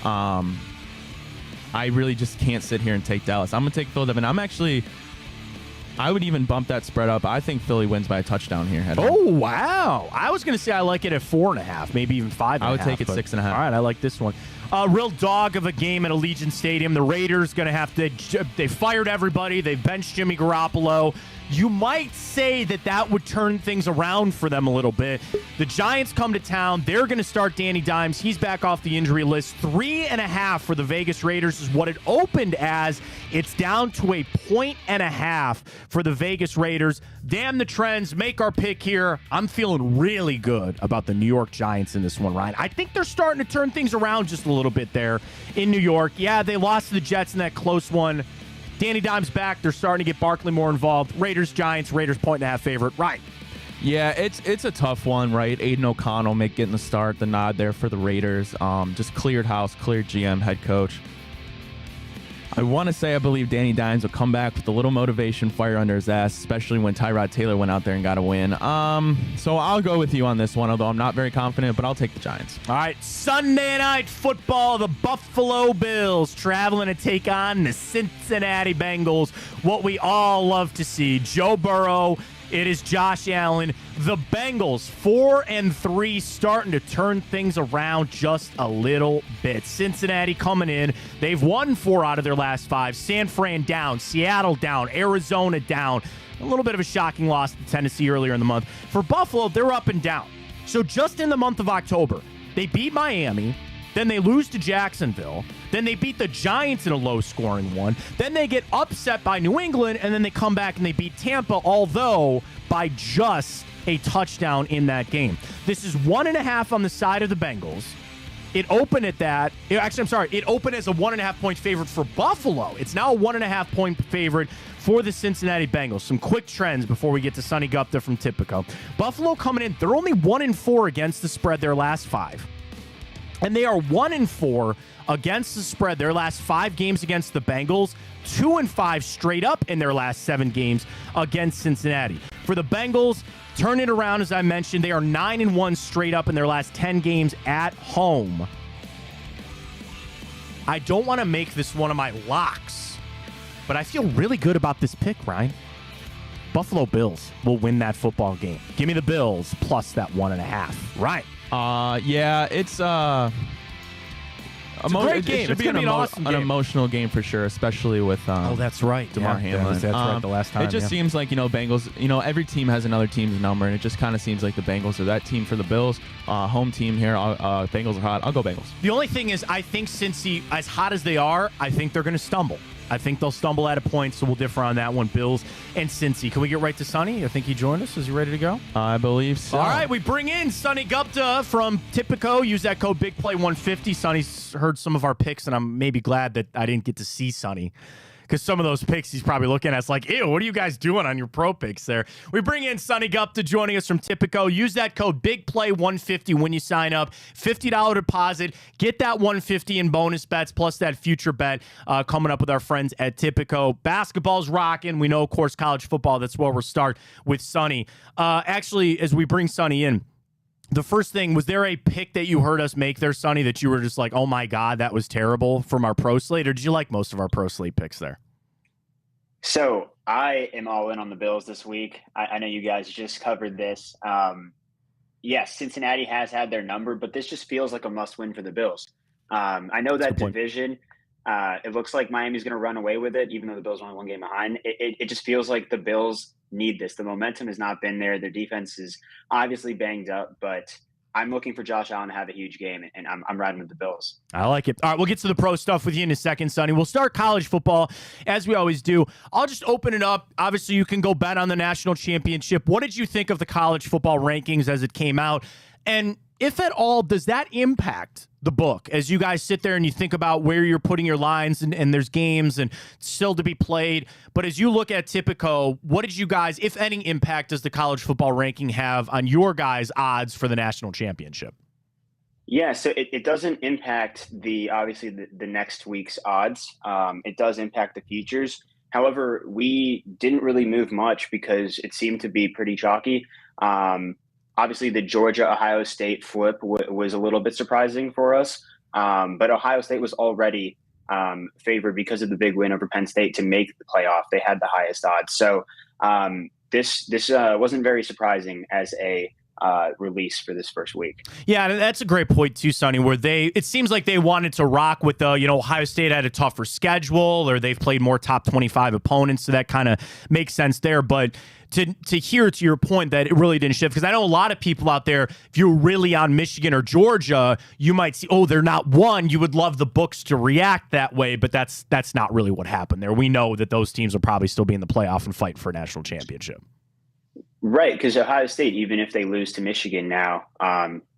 I really just can't sit here and take Dallas. I'm going to take Philadelphia. I would even bump that spread up. I think Philly wins by a touchdown here. Oh, wow. I was going to say I like it at 4.5, maybe even 5.5. I would take it 6.5. All right, I like this one. Real dog of a game at Allegiant Stadium. The Raiders going to have to. They fired everybody. They benched Jimmy Garoppolo. you might say that would turn things around for them a little bit. The Giants come to town. They're going to start Danny Dimes. He's back off the injury list. 3.5 for the Vegas Raiders is what it opened as. It's down to a 1.5 for the Vegas Raiders. Damn the trends. Make our pick here. I'm feeling really good about the New York Giants in this one, Ryan. I think they're starting to turn things around just a little bit there in New York. Yeah, they lost to the Jets in that close one. Danny Dimes back. They're starting to get Barkley more involved. Raiders, Giants, Raiders 1.5 favorite. Right. Yeah, it's a tough one, right? Aiden O'Connell getting the start, the nod there for the Raiders. Just cleared house, cleared GM, head coach. I want to say I believe Danny Dimes will come back with a little motivation fire under his ass, especially when Tyrod Taylor went out there and got a win. So I'll go with you on this one, although I'm not very confident, but I'll take the Giants. All right, Sunday Night Football, the Buffalo Bills traveling to take on the Cincinnati Bengals. What we all love to see, Joe Burrow. It is Josh Allen. The Bengals, 4-3, starting to turn things around just a little bit. Cincinnati coming in. They've won 4 out of their last 5. San Fran down. Seattle down. Arizona down. A little bit of a shocking loss to Tennessee earlier in the month. For Buffalo, they're up and down. So just in the month of October, they beat Miami. Then they lose to Jacksonville. Then they beat the Giants in a low-scoring one. Then they get upset by New England, and then they come back and they beat Tampa, although by just a touchdown in that game. This is 1.5 on the side of the Bengals. It opened at that. Actually, I'm sorry. It opened as a 1.5-point favorite for Buffalo. It's now a 1.5-point favorite for the Cincinnati Bengals. Some quick trends before we get to Sonny Gupta from Tipico. Buffalo coming in. They're only 1-4 against the spread their last 5. And they are 1-4 against the spread their last 5 games against the Bengals, 2-5 straight up in their last 7 games against Cincinnati. For the Bengals, turn it around, as I mentioned, they are 9-1 straight up in their last 10 games at home. I don't want to make this one of my locks, but I feel really good about this pick, Ryan. Buffalo Bills will win that football game. Give me the Bills plus that 1.5. Right. Yeah, it's a great game. It's going to be an awesome game. An emotional game for sure, especially with that's right, DeMar Hamlin. That's right. The last time it just seems like Bengals. Every team has another team's number, and it just kind of seems like the Bengals are that team for the Bills. Home team here. Bengals are hot. I'll go Bengals. The only thing is, I think Cincy, as hot as they are, I think they're going to stumble. I think they'll stumble at a point, so we'll differ on that one. Bills and Cincy. Can we get right to Sonny? I think he joined us. Is he ready to go? I believe so. All right, we bring in Sonny Gupta from Tipico. Use that code BIGPLAY150. Sonny's heard some of our picks, and I'm maybe glad that I didn't get to see Sonny, because some of those picks he's probably looking at, it's like, ew, what are you guys doing on your pro picks there? We bring in Sonny Gupta joining us from Tipico. Use that code BIGPLAY150 when you sign up. $50 deposit. Get that 150 in bonus bets plus that future bet coming up with our friends at Tipico. Basketball's rocking. We know, of course, college football. That's where we'll start with Sonny. Actually, as we bring Sonny in, the first thing, was there a pick that you heard us make there, Sonny, that you were just like, oh my God, that was terrible from our pro slate? Or did you like most of our pro slate picks there? So I am all in on the Bills this week. I know you guys just covered this. Yes, Cincinnati has had their number, but this just feels like a must-win for the Bills. I know that division, it looks like Miami's going to run away with it, even though the Bills are only 1 game behind. It just feels like the Bills need this. The momentum has not been there. Their defense is obviously banged up, but I'm looking for Josh Allen to have a huge game, and I'm riding with the Bills. I like it. All right, we'll get to the pro stuff with you in a second, Sonny. We'll start college football, as we always do. I'll just open it up. Obviously, you can go bet on the national championship. What did you think of the college football rankings as it came out? And if at all, does that impact the book as you guys sit there and you think about where you're putting your lines and there's games and still to be played? But as you look at Tipico, what did you guys, if any impact does the college football ranking have on your guys' odds for the national championship? Yeah, so it doesn't impact obviously the next week's odds. It does impact the futures. However, we didn't really move much because it seemed to be pretty chalky. Obviously, the Georgia-Ohio State flip was a little bit surprising for us, but Ohio State was already favored because of the big win over Penn State to make the playoff. They had the highest odds. So this wasn't very surprising as a release for this first week. Yeah, that's a great point too, Sonny, where it seems like they wanted to rock with Ohio State had a tougher schedule, or they've played more top 25 opponents, so that kind of makes sense there. But to hear, to your point, that it really didn't shift, because I know a lot of people out there, if you're really on Michigan or Georgia, you might see, oh, they're not one. You would love the books to react that way, but that's not really what happened there. We know that those teams will probably still be in the playoff and fight for a national championship. Right, because Ohio State, even if they lose to Michigan now,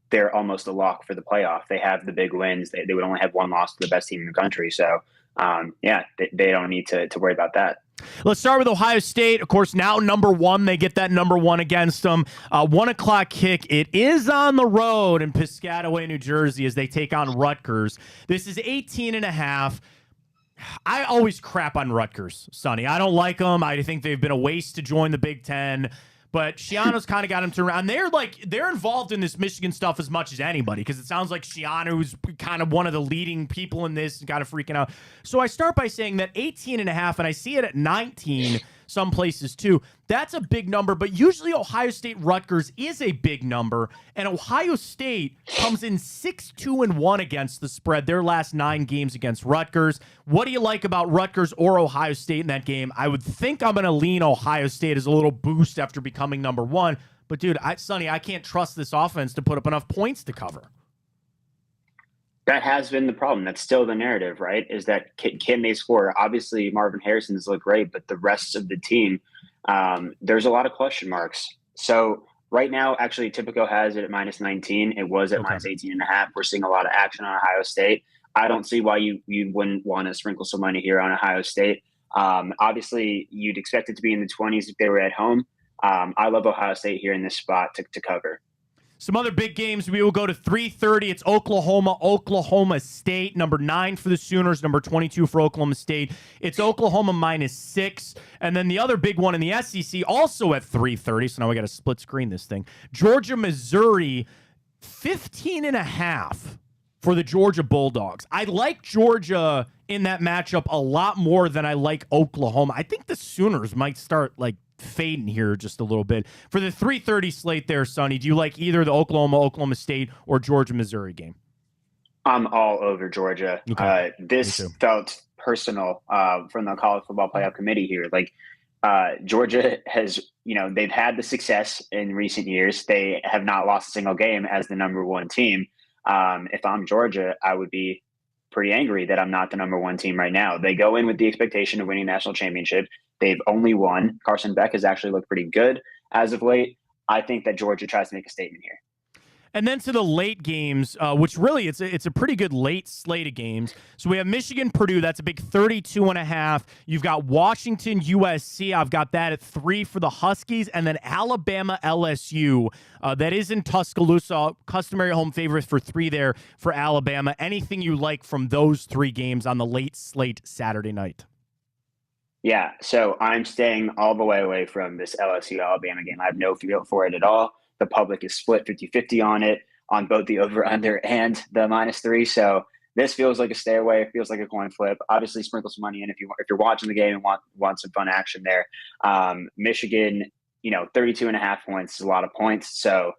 they're almost a lock for the playoff. They have the big wins. They would only have one loss to the best team in the country. So, they don't need to worry about that. Let's start with Ohio State. Of course, now number one. They get that number one against them. 1 o'clock kick. It is on the road in Piscataway, New Jersey, as they take on Rutgers. This is 18.5. I always crap on Rutgers, Sonny. I don't like them. I think they've been a waste to join the Big Ten. But Shiano's kind of got him turned around. They're involved in this Michigan stuff as much as anybody, because it sounds like Shiano's kind of one of the leading people in this and kind of freaking out. So I start by saying that 18.5, and I see it at 19 some places too. That's a big number, but usually Ohio State Rutgers is a big number, and Ohio State comes in 6-2-1 against the spread their last 9 games against Rutgers. What do you like about Rutgers or Ohio State in that game? I would think I'm going to lean Ohio State as a little boost after becoming number one, but dude, Sonny, I can't trust this offense to put up enough points to cover. That has been the problem. That's still the narrative, right? Is that can they score? Obviously, Marvin Harrison's look great, but the rest of the team, there's a lot of question marks. So right now, actually, Tipico has it at -19. It was at minus -18.5. We're seeing a lot of action on Ohio State. I don't see why you wouldn't want to sprinkle some money here on Ohio State. Obviously, you'd expect it to be in the 20s if they were at home. I love Ohio State here in this spot to cover. Some other big games, we will go to 3:30. It's Oklahoma State, number 9 for the Sooners, number 22 for Oklahoma State. It's Oklahoma -6. And then the other big one in the SEC, also at 3:30. So now we got to split screen this thing. Georgia, Missouri, 15.5 for the Georgia Bulldogs. I like Georgia in that matchup a lot more than I like Oklahoma. I think the Sooners might start fading here just a little bit. For the 3:30 slate there, Sonny, do you like either the Oklahoma State or Georgia, Missouri game? I'm all over Georgia. Okay. This felt personal from the college football playoff committee here. Georgia has, they've had the success in recent years. They have not lost a single game as the number one team. If I'm Georgia, I would be pretty angry that I'm not the number one team right now. They go in with the expectation of winning a national championship. They've only won. Carson Beck has actually looked pretty good as of late. I think that Georgia tries to make a statement here. And then to the late games, which really it's a pretty good late slate of games. So we have Michigan, Purdue. That's a big 32.5. You've got Washington, USC. I've got that at 3 for the Huskies. And then Alabama, LSU. That is in Tuscaloosa. Customary home favorite for 3 there for Alabama. Anything you like from those 3 games on the late slate Saturday night? Yeah, so I'm staying all the way away from this LSU-Alabama game. I have no feel for it at all. The public is split 50-50 on it, on both the over-under and the -3. So this feels like a stay away. It feels like a coin flip. Obviously, sprinkle some money in if you're watching the game and want some fun action there. Michigan, 32.5 points is a lot of points. So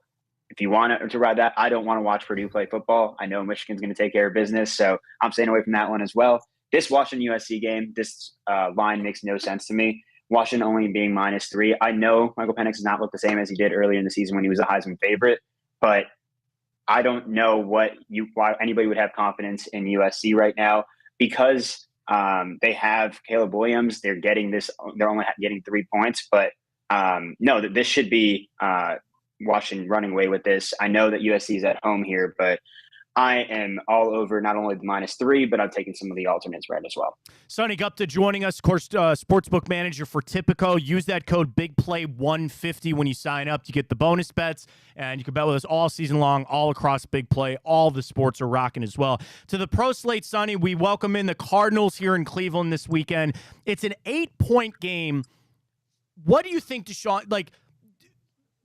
if you want to ride that, I don't want to watch Purdue play football. I know Michigan's going to take care of business, so I'm staying away from that one as well. This Washington USC game, this line makes no sense to me. Washington only being -3. I know Michael Penix does not look the same as he did earlier in the season when he was a Heisman favorite, but I don't know why anybody would have confidence in USC right now, because they have Caleb Williams. They're only getting 3 points, but no, this should be Washington running away with this. I know that USC is at home here, but I am all over not only the -3, but I'm taking some of the alternates right as well. Sonny Gupta joining us, of course, sportsbook manager for Tipico. Use that code BIGPLAY150 when you sign up to get the bonus bets, and you can bet with us all season long, all across Big Play. All the sports are rocking as well. To the pro slate, Sonny, we welcome in the Cardinals here in Cleveland this weekend. It's an 8-point game. What do you think, Deshaun?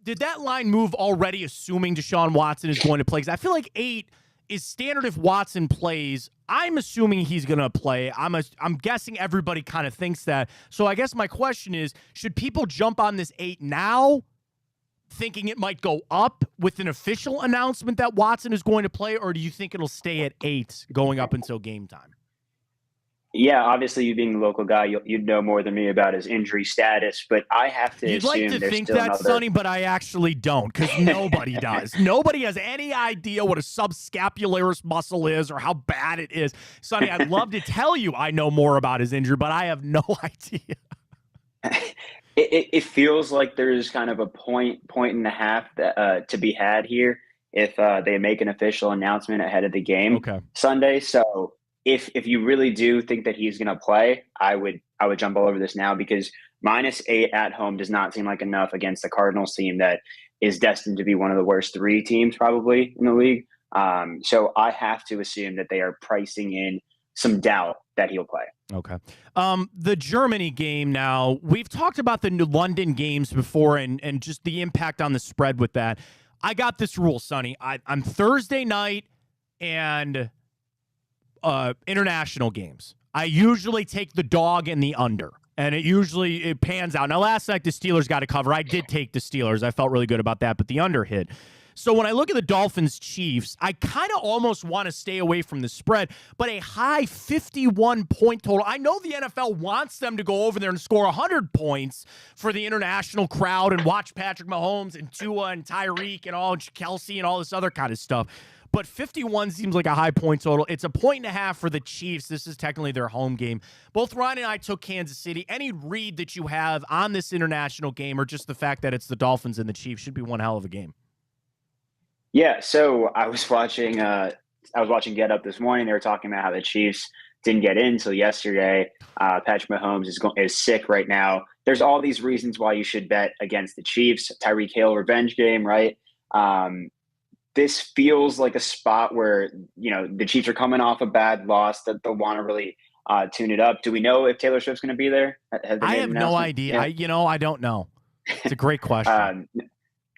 Did that line move already, assuming Deshaun Watson is going to play? Because I feel like 8 is standard if Watson plays. I'm assuming he's going to play. I'm guessing everybody kind of thinks that. So I guess my question is, should people jump on this 8 now thinking it might go up with an official announcement that Watson is going to play, or do you think it'll stay at 8 going up until game time? Yeah, obviously, you being the local guy, you'd know more than me about his injury status, but I have to You'd assume like to there's think still that, another. Sonny, but I actually don't, because nobody does. Nobody has any idea what a subscapularis muscle is or how bad it is. Sonny, I'd love to tell you I know more about his injury, but I have no idea. It feels like there's kind of a point and a half that, to be had here if they make an official announcement ahead of the game Sunday. So if you really do think that he's going to play, I would jump all over this now, because -8 at home does not seem like enough against the Cardinals team that is destined to be one of the worst 3 teams probably in the league. So I have to assume that they are pricing in some doubt that he'll play. Okay. The Germany game now, we've talked about the New London games before and just the impact on the spread with that. I got this rule, Sonny. I'm Thursday night and international games. I usually take the dog and the under, and it pans out. Now, last night the Steelers got a cover. I did take the Steelers. I felt really good about that, but the under hit. So when I look at the Dolphins-Chiefs, I kind of almost want to stay away from the spread, but a high 51-point total. I know the NFL wants them to go over there and score 100 points for the international crowd and watch Patrick Mahomes and Tua and Tyreek and all Kelsey and all this other kind of stuff. But 51 seems like a high point total. It's a 1.5 for the Chiefs. This is technically their home game. Both Ryan and I took Kansas City. Any read that you have on this international game, or just the fact that it's the Dolphins and the Chiefs, should be one hell of a game. Yeah, so I was watching Get Up this morning. They were talking about how the Chiefs didn't get in until yesterday. Patrick Mahomes is sick right now. There's all these reasons why you should bet against the Chiefs. Tyreek Hill revenge game, right? This feels like a spot where, the Chiefs are coming off a bad loss that they'll want to really tune it up. Do we know if Taylor Swift's going to be there? I have no idea. Yeah. I don't know. It's a great question.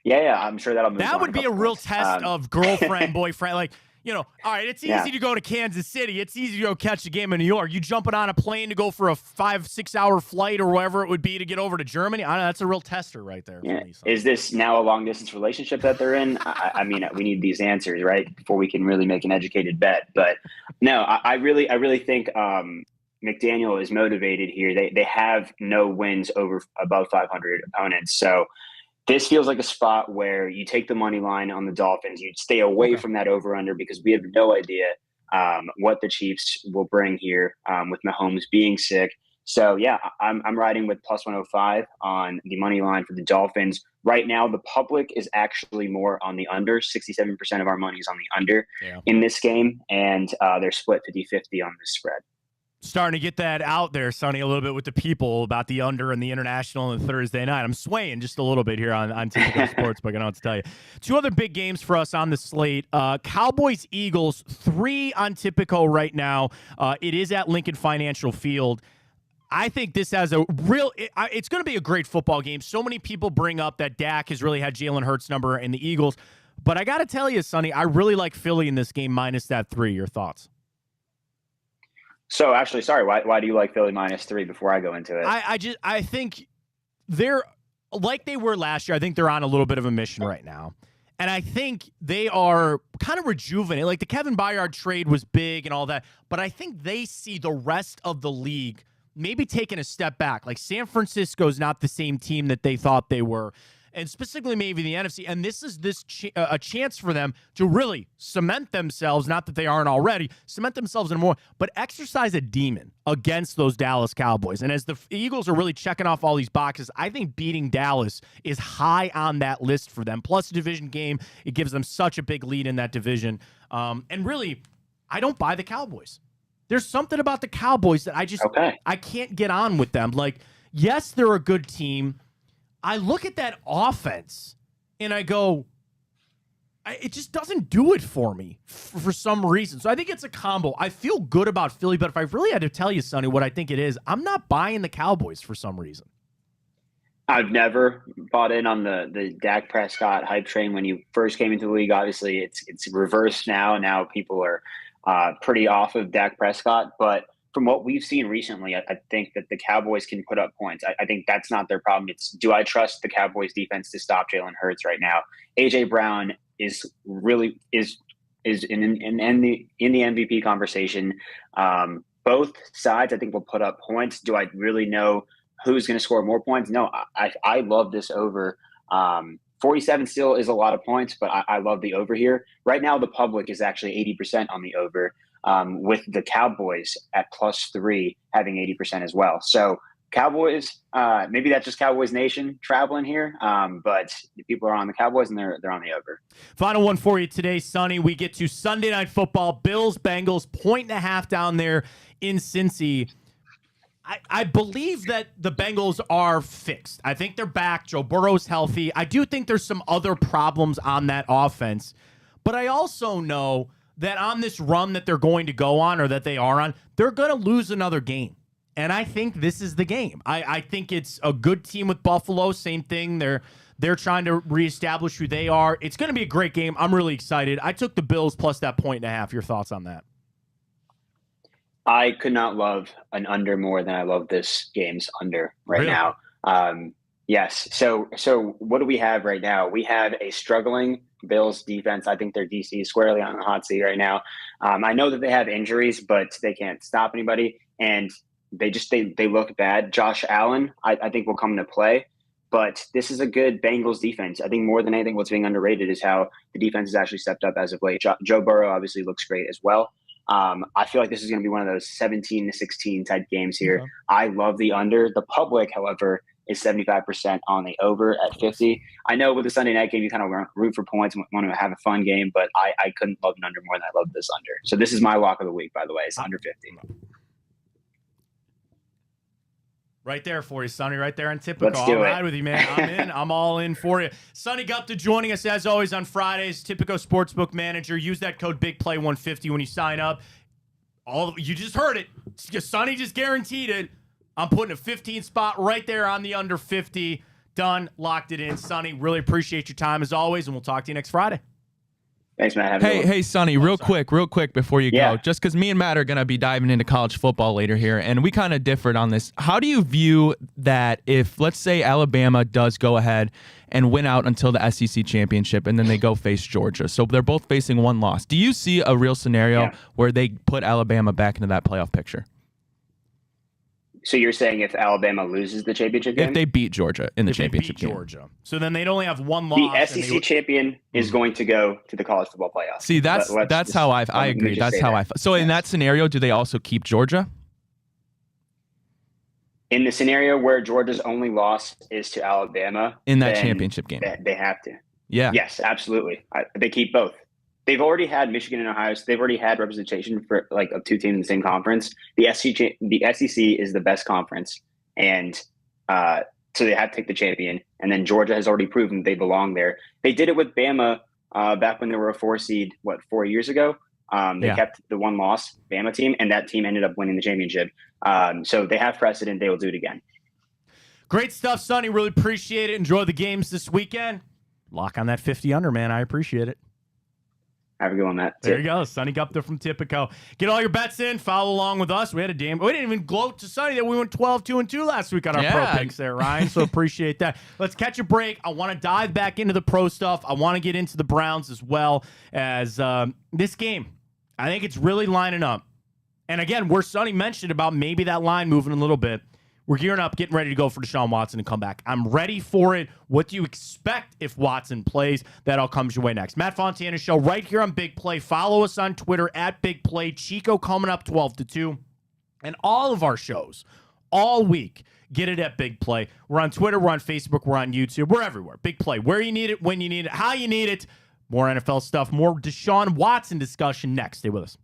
Yeah, I'm sure that'll move on. That would be a real test of girlfriend, boyfriend. Like, all right, it's easy to go to Kansas City. It's easy to go catch a game in New York. You jumping on a plane to go for a 5-6 hour flight or whatever it would be to get over to Germany. I don't know, that's a real tester right there. Yeah. Is this now a long distance relationship that they're in? I mean, we need these answers, right, before we can really make an educated bet. But no, I really think McDaniel is motivated here. They have no wins above 500 opponents. So this feels like a spot where you take the money line on the Dolphins. You stay away from that over-under, because we have no idea what the Chiefs will bring here with Mahomes being sick. So, yeah, I'm riding with plus 105 on the money line for the Dolphins. Right now, the public is actually more on the under. 67% of our money is on the under in this game, and they're split 50-50 on this spread. Starting to get that out there, Sonny, a little bit with the people about the under and the international on Thursday night. I'm swaying just a little bit here on Typical Sports, but I don't know what to tell you. 2 other big games for us on the slate. Cowboys-Eagles, 3 on Typical right now. It is at Lincoln Financial Field. I think this has it's going to be a great football game. So many people bring up that Dak has really had Jalen Hurts' number in the Eagles. But I got to tell you, Sonny, I really like Philly in this game minus that 3. Your thoughts? So actually, sorry, why do you like Philly -3 before I go into it? I think they're like they were last year. I think they're on a little bit of a mission right now. And I think they are kind of rejuvenated. Like the Kevin Byard trade was big and all that, but I think they see the rest of the league maybe taking a step back. Like San Francisco's not the same team that they thought they were. And specifically maybe the NFC. And this is a chance for them to really cement themselves, not that they aren't already, cement themselves in more, but exercise a demon against those Dallas Cowboys. And as the Eagles are really checking off all these boxes, I think beating Dallas is high on that list for them. Plus a division game, it gives them such a big lead in that division. And really, I don't buy the Cowboys. There's something about the Cowboys that I can't get on with them. Like, yes, they're a good team. I look at that offense and I go, it just doesn't do it for me for some reason. So I think it's a combo. I feel good about Philly, but if I really had to tell you, Sonny, what I think it is, I'm not buying the Cowboys for some reason. I've never bought in on the Dak Prescott hype train when he first came into the league. Obviously, it's reversed now. Now people are pretty off of Dak Prescott. But from what we've seen recently, I think that the Cowboys can put up points. I think that's not their problem. It's, do I trust the Cowboys defense to stop Jalen Hurts right now? AJ Brown is really in the MVP conversation. Both sides, I think, will put up points. Do I really know who's going to score more points? No, I love this over. 47 still is a lot of points, but I love the over here. Right now, the public is actually 80% on the over, with the Cowboys at +3 having 80% as well. So Cowboys, maybe that's just Cowboys Nation traveling here, but the people are on the Cowboys and they're on the over. Final one for you today, Sonny. We get to Sunday Night Football. Bills, Bengals, 1.5 down there in Cincy. I believe that the Bengals are fixed. I think they're back. Joe Burrow's healthy. I do think there's some other problems on that offense. But I also know that on this run that they're going to go on, or that they are on, they're going to lose another game. And I think this is the game. I think it's a good team with Buffalo. Same thing. They're trying to reestablish who they are. It's going to be a great game. I'm really excited. I took the Bills plus that 1.5. Your thoughts on that? I could not love an under more than I love this game's under right now. Yes. So what do we have right now? We have a struggling Bills defense. I think their DC is squarely on the hot seat right now. I know that they have injuries, but they can't stop anybody. And they look bad. Josh Allen, I think, will come into play. But this is a good Bengals defense. I think more than anything, what's being underrated is how the defense has actually stepped up as of late. Joe Burrow obviously looks great as well. I feel like this is going to be one of those 17-16 type games here. Okay. I love the under. The public, however, is 75% on the over at 50. I know with the Sunday night game, you kind of root for points and want to have a fun game, but I couldn't love an under more than I love this under. So this is my lock of the week, by the way. It's under 50. Right there for you, Sonny. Right there on Typical. Let's do I'll it. ride with you, man. I'm in. I'm all in for you. Sonny Gupta joining us as always on Fridays. Typical Sportsbook Manager. Use that code BigPlay150 when you sign up. You just heard it. Sonny just guaranteed it. I'm putting a 15 spot right there on the under 50. Done. Locked it in. Sonny, really appreciate your time as always, and we'll talk to you next Friday. Thanks, Matt. Have a good one. Hey, Sonny, real quick before you Yeah. go, just because me and Matt are going to be diving into college football later here, and we kind of differed on this. How do you view that if, let's say, Alabama does go ahead and win out until the SEC championship, and then they go face Georgia? So they're both facing one loss. Do you see a real scenario where they put Alabama back into that playoff picture? So you're saying if Alabama loses the championship game? If they beat Georgia in the If they championship beat game. Georgia. So then they'd only have one loss. The SEC champion is going to go to the college football playoffs. See, that's how I agree. That's how So in that scenario, do they also keep Georgia? In the scenario where Georgia's only loss is to Alabama In that then championship game. they have to. Yeah. Yes, absolutely. They keep both. They've already had Michigan and Ohio. They've already had representation for of two teams in the same conference. The SEC is the best conference, and so they have to take the champion. And then Georgia has already proven they belong there. They did it with Bama back when they were a 4 seed. 4 years ago? They kept the one loss Bama team, and that team ended up winning the championship. So they have precedent. They will do it again. Great stuff, Sonny. Really appreciate it. Enjoy the games this weekend. Lock on that 50 under, man. I appreciate it. Have a good one, Matt. There you go. Sonny Gupta from Typico. Get all your bets in. Follow along with us. We didn't even gloat to Sonny that we went 12-2-2 last week on our pro picks there, Ryan. So appreciate that. Let's catch a break. I want to dive back into the pro stuff. I want to get into the Browns as well as this game. I think it's really lining up. And again, where Sonny mentioned about maybe that line moving a little bit, we're gearing up, getting ready to go for Deshaun Watson to come back. I'm ready for it. What do you expect if Watson plays? That all comes your way next. Matt Fontana Show right here on Big Play. Follow us on Twitter at Big Play. Chico coming up 12-2. And all of our shows all week, get it at Big Play. We're on Twitter. We're on Facebook. We're on YouTube. We're everywhere. Big Play. Where you need it, when you need it, how you need it. More NFL stuff, more Deshaun Watson discussion next. Stay with us.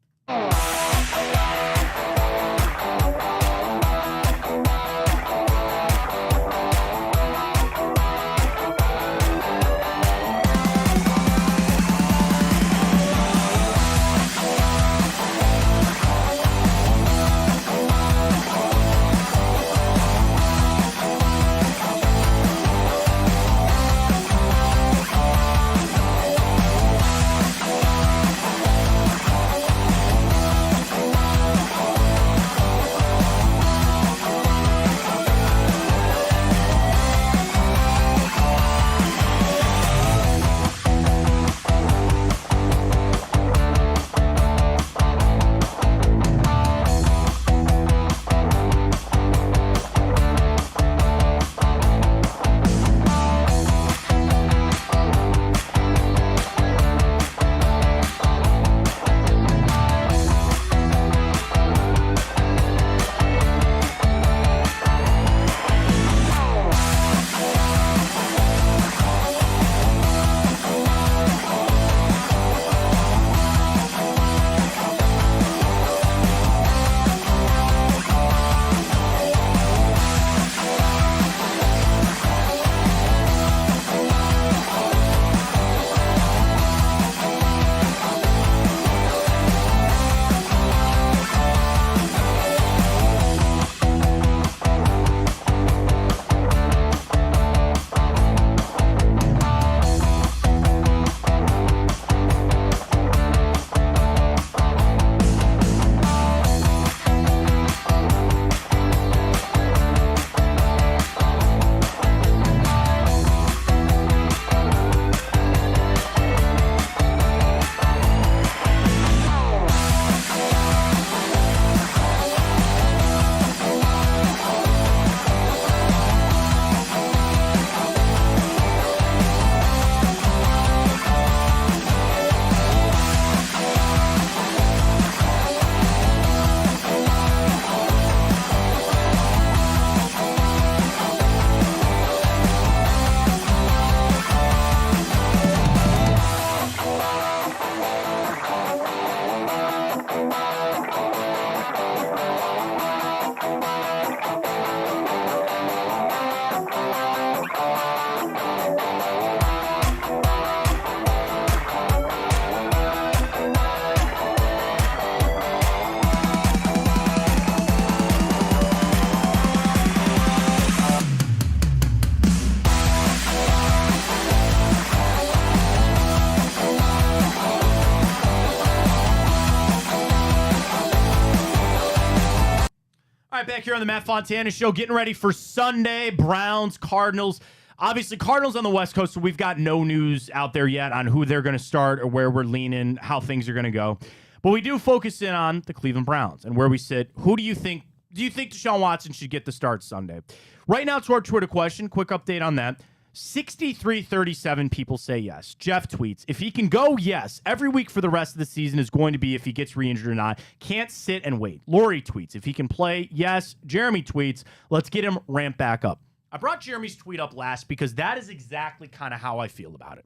back here on the Matt Fontana Show, getting ready for Sunday. Browns, Cardinals. Obviously, Cardinals on the West Coast, so we've got no news out there yet on who they're going to start or where we're leaning, how things are going to go. But we do focus in on the Cleveland Browns and where we sit. Who do you think Deshaun Watson should get the start Sunday? Right now, to our Twitter question, quick update on that. 63-37 people say yes. Jeff tweets, if he can go, yes. Every week for the rest of the season is going to be if he gets re-injured or not. Can't sit and wait. Lori tweets, if he can play, yes. Jeremy tweets, let's get him ramped back up. I brought Jeremy's tweet up last because that is exactly kind of how I feel about it.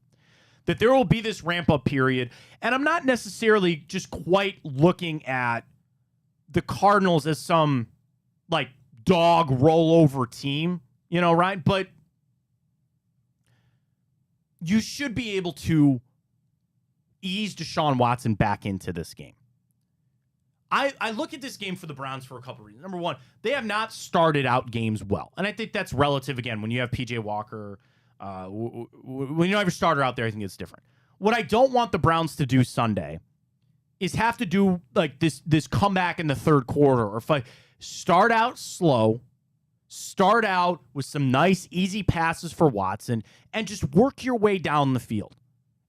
That there will be this ramp-up period, and I'm not necessarily just quite looking at the Cardinals as some, like, dog rollover team, right? But you should be able to ease Deshaun Watson back into this game. I look at this game for the Browns for a couple of reasons. Number one, they have not started out games well. And I think that's relative, again, when you have P.J. Walker. When you have your starter out there, I think it's different. What I don't want the Browns to do Sunday is have to do like this comeback in the third quarter or fight. Start out slow. Start out with some nice, easy passes for Watson and just work your way down the field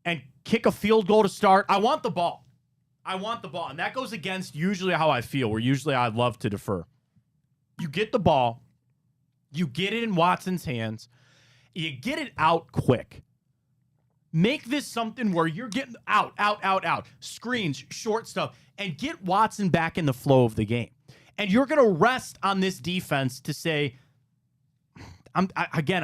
and kick a field goal to start. I want the ball. And that goes against usually how I feel, where usually I love to defer. You get the ball. You get it in Watson's hands. You get it out quick. Make this something where you're getting out. Screens, short stuff, and get Watson back in the flow of the game. And you're going to rest on this defense to say, I'm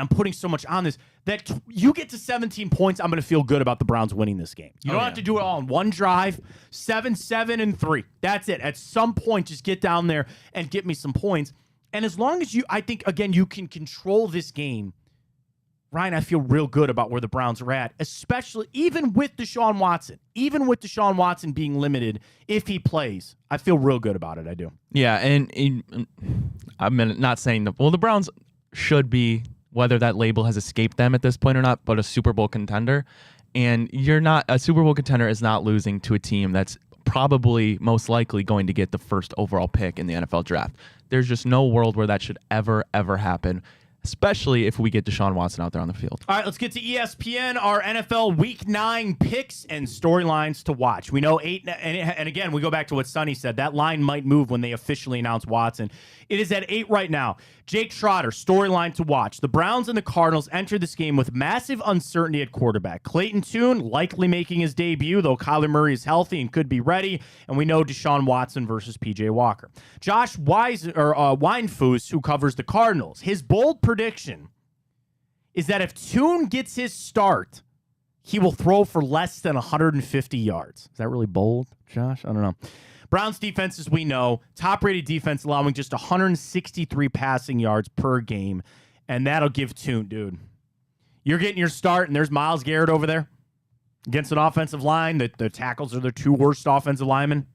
putting so much on this, that you get to 17 points, I'm going to feel good about the Browns winning this game. You don't have to do it all in one drive. 7-7-3. That's it. At some point, just get down there and get me some points. And as long as I think, again, you can control this game, Ryan, I feel real good about where the Browns are at, especially even with Deshaun Watson. Even with Deshaun Watson being limited, if he plays, I feel real good about it. I do. Yeah, and I'm not saying the Browns should be, whether that label has escaped them at this point or not, but a Super Bowl contender. And a Super Bowl contender is not losing to a team that's probably most likely going to get the first overall pick in the NFL draft. There's just no world where that should ever happen, especially if we get Deshaun Watson out there on the field. All right, let's get to ESPN, our NFL Week 9 picks and storylines to watch. We know 8, and again, we go back to what Sonny said. That line might move when they officially announce Watson. It is at 8 right now. Jake Trotter, storyline to watch. The Browns and the Cardinals enter this game with massive uncertainty at quarterback. Clayton Tune likely making his debut, though Kyler Murray is healthy and could be ready. And we know Deshaun Watson versus P.J. Walker. Josh Weinfuss, who covers the Cardinals, his bold prediction is that if Tune gets his start, he will throw for less than 150 yards. Is that really bold, Josh? I don't know. Browns defense, as we know, top-rated defense, allowing just 163 passing yards per game, and that'll give Tune, dude. You're getting your start, and there's Myles Garrett over there against an offensive line. The tackles are their 2 worst offensive linemen.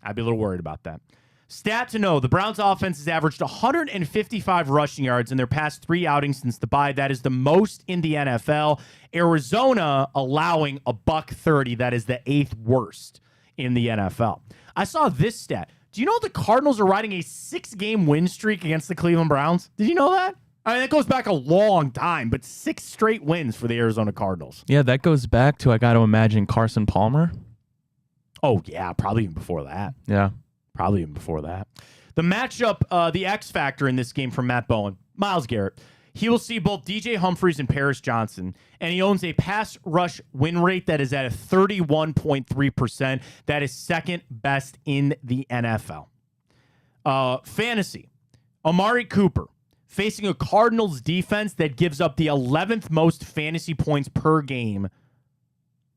I'd be a little worried about that. Stat to know, the Browns offense has averaged 155 rushing yards in their past 3 outings since the bye. That is the most in the NFL. Arizona allowing $130. That is the 8th worst in the NFL. I saw this stat. Do you know the Cardinals are riding a 6-game win streak against the Cleveland Browns? Did you know that? I mean, that goes back a long time, but 6 straight wins for the Arizona Cardinals. Yeah, that goes back to, I got to imagine, Carson Palmer. Oh, yeah, probably even before that. Yeah. Probably even before that. The matchup, the X factor in this game from Matt Bowen, Myles Garrett. He will see both DJ Humphries and Paris Johnson, and he owns a pass rush win rate that is at a 31.3%. That is second best in the NFL. Fantasy, Amari Cooper facing a Cardinals defense that gives up the 11th most fantasy points per game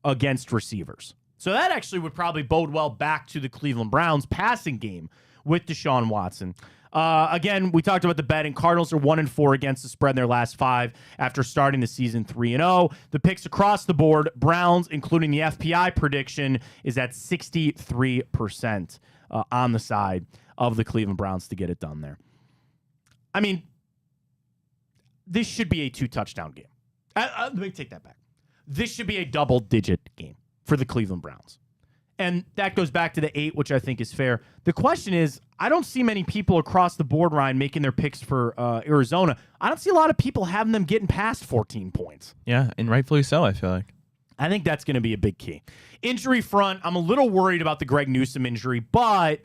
against receivers. So that actually would probably bode well back to the Cleveland Browns passing game with Deshaun Watson. Again, we talked about the betting. Cardinals are 1-4 against the spread in their last 5 after starting the season 3-0. The picks across the board, Browns, including the FPI prediction, is at 63% on the side of the Cleveland Browns to get it done there. I mean, this should be a 2-touchdown game. Let me take that back. This should be a double-digit game for the Cleveland Browns. And that goes back to the 8, which I think is fair. The question is, I don't see many people across the board, Ryan, making their picks for Arizona. I don't see a lot of people having them getting past 14 points. Yeah, and rightfully so, I feel like. I think that's going to be a big key. Injury front, I'm a little worried about the Greg Newsome injury, but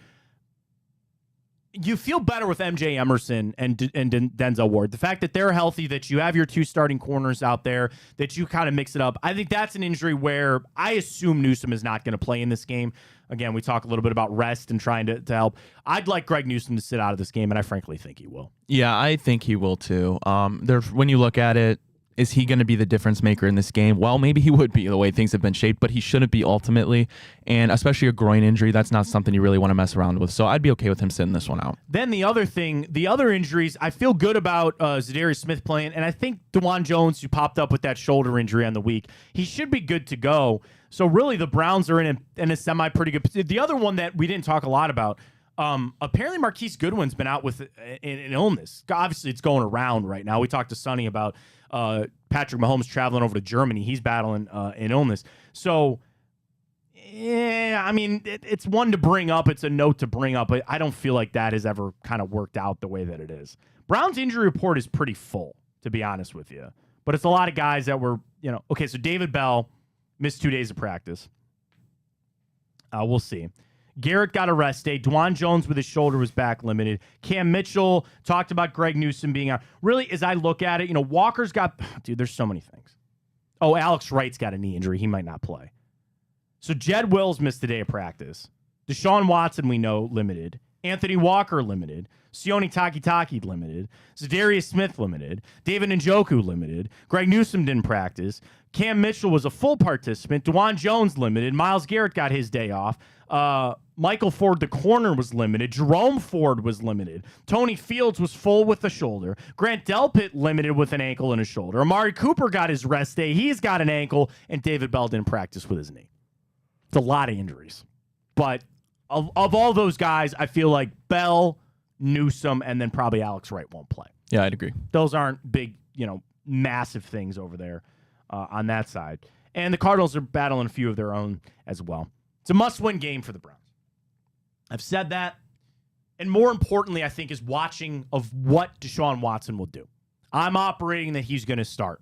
you feel better with MJ Emerson and Denzel Ward. The fact that they're healthy, that you have your 2 starting corners out there, that you kind of mix it up. I think that's an injury where I assume Newsome is not going to play in this game. Again, we talk a little bit about rest and trying to help. I'd like Greg Newsome to sit out of this game, and I frankly think he will. Yeah, I think he will too. When you look at it, is he going to be the difference maker in this game? Well, maybe he would be the way things have been shaped, but he shouldn't be ultimately. And especially a groin injury, that's not something you really want to mess around with. So I'd be okay with him sitting this one out. Then the other thing, the other injuries, I feel good about Zadarius Smith playing, and I think DeJuan Jones, who popped up with that shoulder injury on the week, he should be good to go. So really the Browns are in a semi-pretty good position. The other one that we didn't talk a lot about, apparently Marquise Goodwin's been out with an illness. Obviously, it's going around right now. We talked to Sonny about Patrick Mahomes traveling over to Germany. He's battling an illness. So, yeah, I mean, it's one to bring up. It's a note to bring up. But I don't feel like that has ever kind of worked out the way that it is. Brown's injury report is pretty full, to be honest with you. But it's a lot of guys that were, okay, so David Bell missed 2 days of practice. We'll see. Garrett got a rest day. DeJuan Jones with his shoulder was back limited. Cam Mitchell talked about Greg Newsome being out. Really, as I look at it, Walker's got... Dude, there's so many things. Oh, Alex Wright's got a knee injury. He might not play. So Jed Wills missed a day of practice. Deshaun Watson, we know, limited. Anthony Walker, limited. Sione Takitaki, limited. Zadarius Smith, limited. David Njoku, limited. Greg Newsome didn't practice. Cam Mitchell was a full participant. DeJuan Jones, limited. Myles Garrett got his day off. Michael Ford, the corner, was limited. Jerome Ford was limited. Tony Fields was full with a shoulder. Grant Delpit limited with an ankle and a shoulder. Amari Cooper got his rest day. He's got an ankle. And David Bell didn't practice with his knee. It's a lot of injuries. But of all those guys, I feel like Bell, Newsome, and then probably Alex Wright won't play. Yeah, I'd agree. Those aren't big, massive things over there on that side. And the Cardinals are battling a few of their own as well. It's a must-win game for the Browns. I've said that. And more importantly, I think, is watching of what Deshaun Watson will do. I'm operating that he's going to start.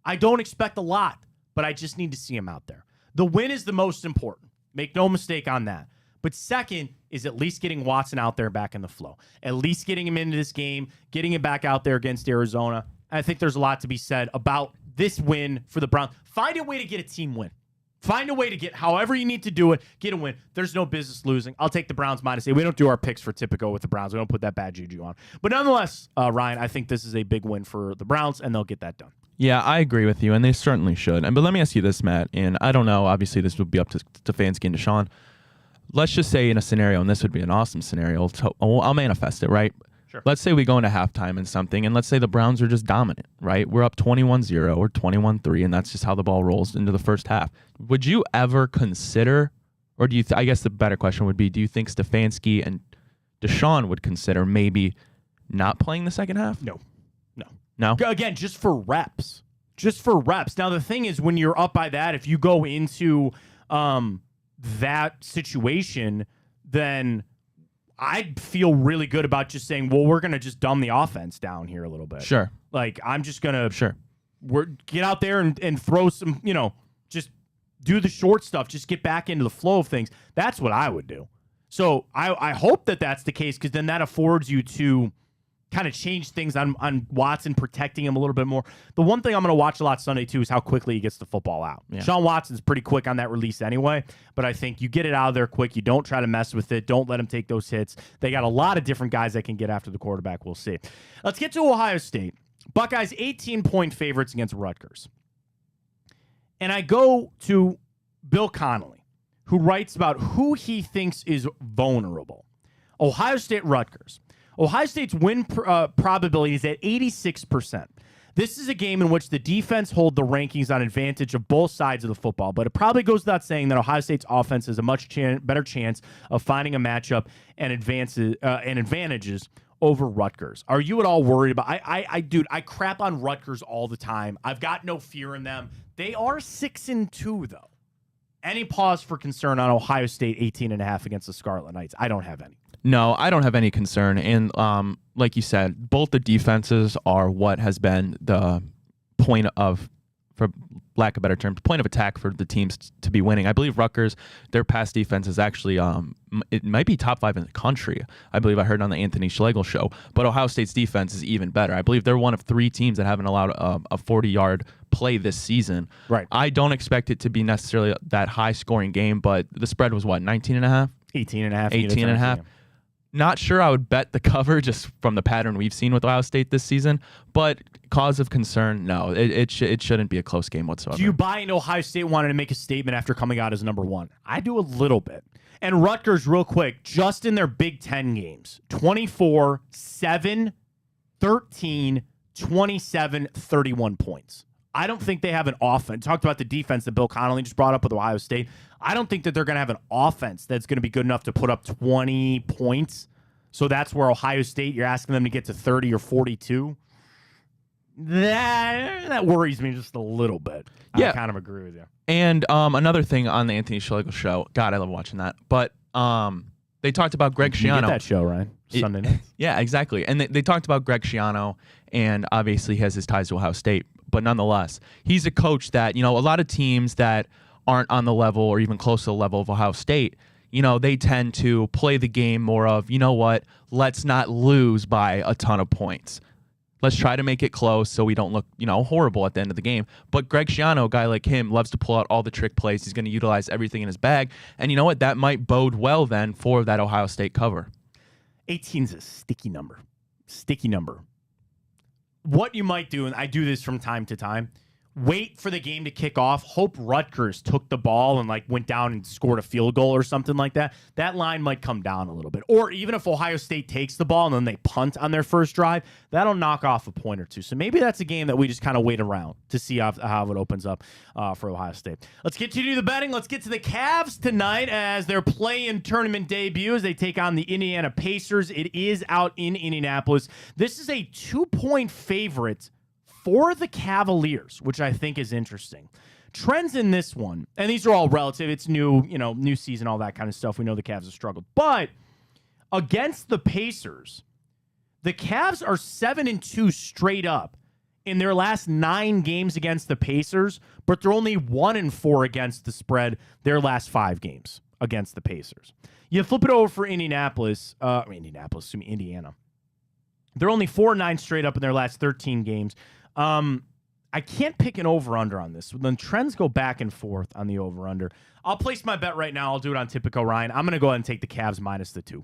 I don't expect a lot, but I just need to see him out there. The win is the most important. Make no mistake on that. But second is at least getting Watson out there back in the flow. At least getting him into this game, getting him back out there against Arizona. I think there's a lot to be said about this win for the Browns. Find a way to get a team win. Find a way to get, however you need to do it, get a win. There's no business losing. I'll take the Browns -8. We don't do our picks for Typico with the Browns. We don't put that bad juju on. But nonetheless, Ryan, I think this is a big win for the Browns, and they'll get that done. Yeah, I agree with you, and they certainly should. But let me ask you this, Matt, and I don't know. Obviously, this would be up to Stefanski and Deshaun. Let's just say in a scenario, and this would be an awesome scenario. I'll manifest it, right? Sure. Let's say we go into halftime and something, and let's say the Browns are just dominant, right? We're up 21-0 or 21-3, and that's just how the ball rolls into the first half. Would you ever consider, or do you? I guess the better question would be, do you think Stefanski and Deshaun would consider maybe not playing the second half? No. Again, just for reps. Now, the thing is, when you're up by that, if you go into that situation, then I'd feel really good about just saying, well, we're going to just dumb the offense down here a little bit. Sure. Like, I'm just going to get out there and throw some, just do the short stuff. Just get back into the flow of things. That's what I would do. So I hope that that's the case, because then that affords you to kind of change things on Watson, protecting him a little bit more. The one thing I'm going to watch a lot Sunday, too, is how quickly he gets the football out. Yeah. Sean Watson's pretty quick on that release anyway, but I think you get it out of there quick. You don't try to mess with it. Don't let him take those hits. They got a lot of different guys that can get after the quarterback. We'll see. Let's get to Ohio State. Buckeyes 18-point favorites against Rutgers. And I go to Bill Connolly, who writes about who he thinks is vulnerable. Ohio State Rutgers. Ohio State's win probability is at 86%. This is a game in which the defense hold the rankings on advantage of both sides of the football, but it probably goes without saying that Ohio State's offense has a much better chance of finding a matchup and advantages over Rutgers. Are you at all worried about? Dude, I crap on Rutgers all the time. I've got no fear in them. They are 6-2 though, Any pause for concern on Ohio State 18.5 against the Scarlet Knights? I don't have any. No, I don't have any concern. And like you said, both the defenses are what has been the point of, for lack of better terms, point of attack for the teams to be winning. I believe Rutgers, their pass defense is actually, it might be top 5 in the country. I believe I heard on the Anthony Schlegel show. But Ohio State's defense is even better. I believe they're one of 3 teams that haven't allowed a 40-yard play this season. Right. I don't expect it to be necessarily that high-scoring game, but the spread was what, 19.5? 18.5. 18.5. Not sure I would bet the cover just from the pattern we've seen with Ohio State this season, but cause of concern, no, it shouldn't be a close game whatsoever. Do you buy into Ohio State wanting to make a statement after coming out as number 1? I do a little bit. And Rutgers, real quick, just in their Big Ten games, 24, 7, 13, 27, 31 points. I don't think they have an offense. Talked about the defense that Bill Connolly just brought up with Ohio State. I don't think that they're going to have an offense that's going to be good enough to put up 20 points. So that's where Ohio State, you're asking them to get to 30 or 42. That worries me just a little bit. Yeah. I kind of agree with you. And another thing on the Anthony Schlegel show, God, I love watching that. But they talked about Greg You Schiano. get that show, Ryan? Sunday nights. Yeah, exactly. And they talked about Greg Schiano, and obviously he has his ties to Ohio State. But nonetheless, he's a coach that, a lot of teams that aren't on the level or even close to the level of Ohio State, they tend to play the game more of, let's not lose by a ton of points. Let's try to make it close so we don't look, horrible at the end of the game. But Greg Schiano, a guy like him, loves to pull out all the trick plays. He's going to utilize everything in his bag. And you know what? That might bode well then for that Ohio State cover. 18's a sticky number. Sticky number. What you might do, and I do this from time to time, wait for the game to kick off. Hope Rutgers took the ball and went down and scored a field goal or something like that. That line might come down a little bit. Or even if Ohio State takes the ball and then they punt on their first drive, that'll knock off a point or two. So maybe that's a game that we just kind of wait around to see how it opens up for Ohio State. Let's get to the betting. Let's get to the Cavs tonight as their play-in tournament debut as they take on the Indiana Pacers. It is out in Indianapolis. This is a 2-point favorite for the Cavaliers, which I think is interesting. Trends in this one, and these are all relative. It's new, new season, all that kind of stuff. We know the Cavs have struggled. But against the Pacers, the Cavs are 7-2 straight up in their last 9 games against the Pacers, but they're only 1-4 against the spread their last 5 games against the Pacers. You flip it over for Indiana. They're only 4-9 straight up in their last 13 games. I can't pick an over-under on this. Then trends go back and forth on the over-under. I'll place my bet right now. I'll do it on Typico Ryan. I'm going to go ahead and take the Cavs minus the 2.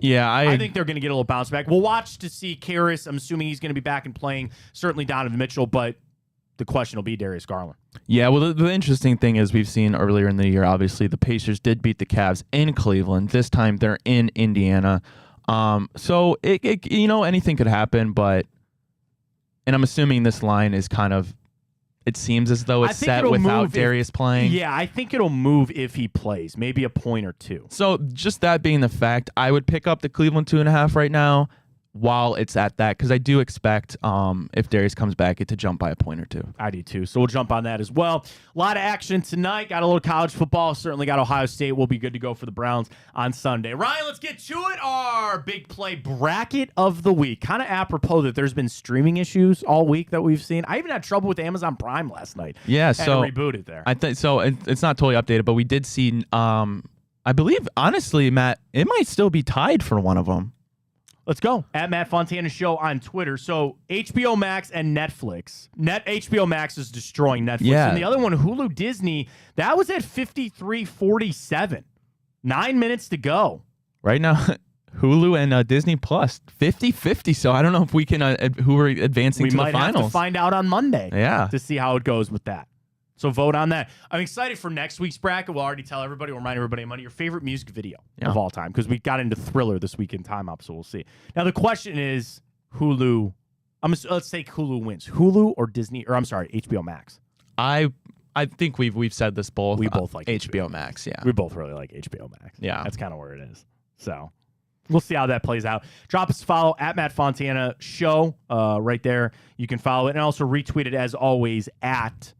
Yeah, I think they're going to get a little bounce back. We'll watch to see Karras. I'm assuming he's going to be back and playing. Certainly Donovan Mitchell, but the question will be Darius Garland. Yeah, well, the interesting thing is we've seen earlier in the year, obviously, the Pacers did beat the Cavs in Cleveland. This time they're in Indiana. So, anything could happen, but... And I'm assuming this line is kind of, it seems as though it's set without Darius playing. Yeah, I think it'll move if he plays, maybe a point or two. So just that being the fact, I would pick up the Cleveland 2.5 right now while it's at that, because I do expect if Darius comes back, it to jump by a point or two. I do too. So we'll jump on that as well. A lot of action tonight. Got a little college football. Certainly got Ohio State. We'll be good to go for the Browns on Sunday. Ryan, let's get to it. Our big play bracket of the week. Kind of apropos that there's been streaming issues all week that we've seen. I even had trouble with Amazon Prime last night. Yeah, so to reboot it there. I think so. It's not totally updated, but we did see. I believe, honestly, Matt, it might still be tied for one of them. Let's go. At Matt Fontana Show on Twitter. So HBO Max and Netflix. HBO Max is destroying Netflix. Yeah. And the other one, Hulu Disney, that was at 53-47. 9 minutes to go. Right now, Hulu and Disney Plus, 50-50. So I don't know if we can, who are advancing to the finals. We might have to find out on Monday to see how it goes with that. So vote on that. I'm excited for next week's bracket. We'll already tell everybody, remind everybody, your favorite music video of all time, because we got into Thriller this week in Time Up, so we'll see. Now, the question is Hulu. Let's take Hulu wins. Hulu or Disney, or I'm sorry, HBO Max. I think we've said this both. We both like HBO Max, yeah. We both really like HBO Max. Yeah. That's kind of where it is. So we'll see how that plays out. Drop us a follow at Matt Fontana Show right there. You can follow it and also retweet it, as always, at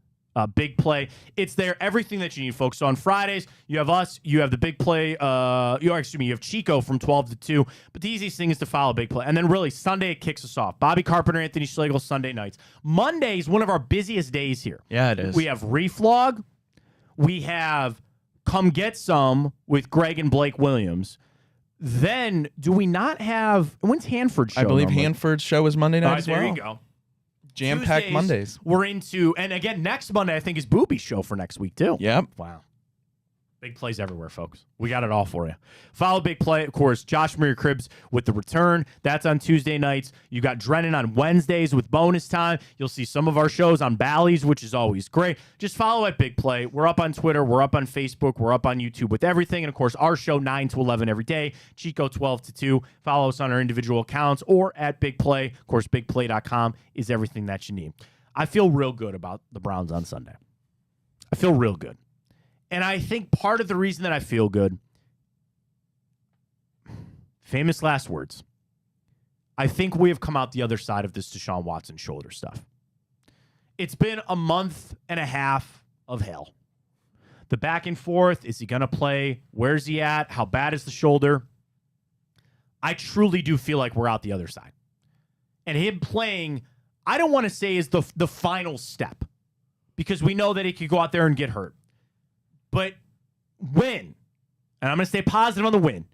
Big Play. It's there, everything that you need, folks. So on Fridays, you have us, you have the Big Play, you have Chico from 12 to 2, but the easiest thing is to follow Big Play. And then really, Sunday, it kicks us off. Bobby Carpenter, Anthony Schlegel, Sunday nights. Monday is one of our busiest days here. Yeah, it is. We have Reflog. We have Come Get Some with Greg and Blake Williams. Then, do we not have, when's Hanford's show? I believe normally? Hanford's show is Monday night as well. There you go. Jam-packed Tuesdays, Mondays. We're into, and again, next Monday, I think, is Booby's show for next week, too. Yep. Wow. Big plays everywhere, folks. We got it all for you. Follow Big Play, of course, Josh Maria Cribbs with The Return. That's on Tuesday nights. You got Drennan on Wednesdays with Bonus Time. You'll see some of our shows on Bally's, which is always great. Just follow at Big Play. We're up on Twitter. We're up on Facebook. We're up on YouTube with everything. And, of course, our show 9 to 11 every day. Chico 12 to 2. Follow us on our individual accounts or at Big Play. Of course, bigplay.com is everything that you need. I feel real good about the Browns on Sunday. I feel real good. And I think part of the reason that I feel good, famous last words, I think we have come out the other side of this Deshaun Watson shoulder stuff. It's been a month and a half of hell. The back and forth, is he going to play? Where's he at? How bad is the shoulder? I truly do feel like we're out the other side. And him playing, I don't want to say is the final step, because we know that he could go out there and get hurt. But when, and I'm going to stay positive on the win,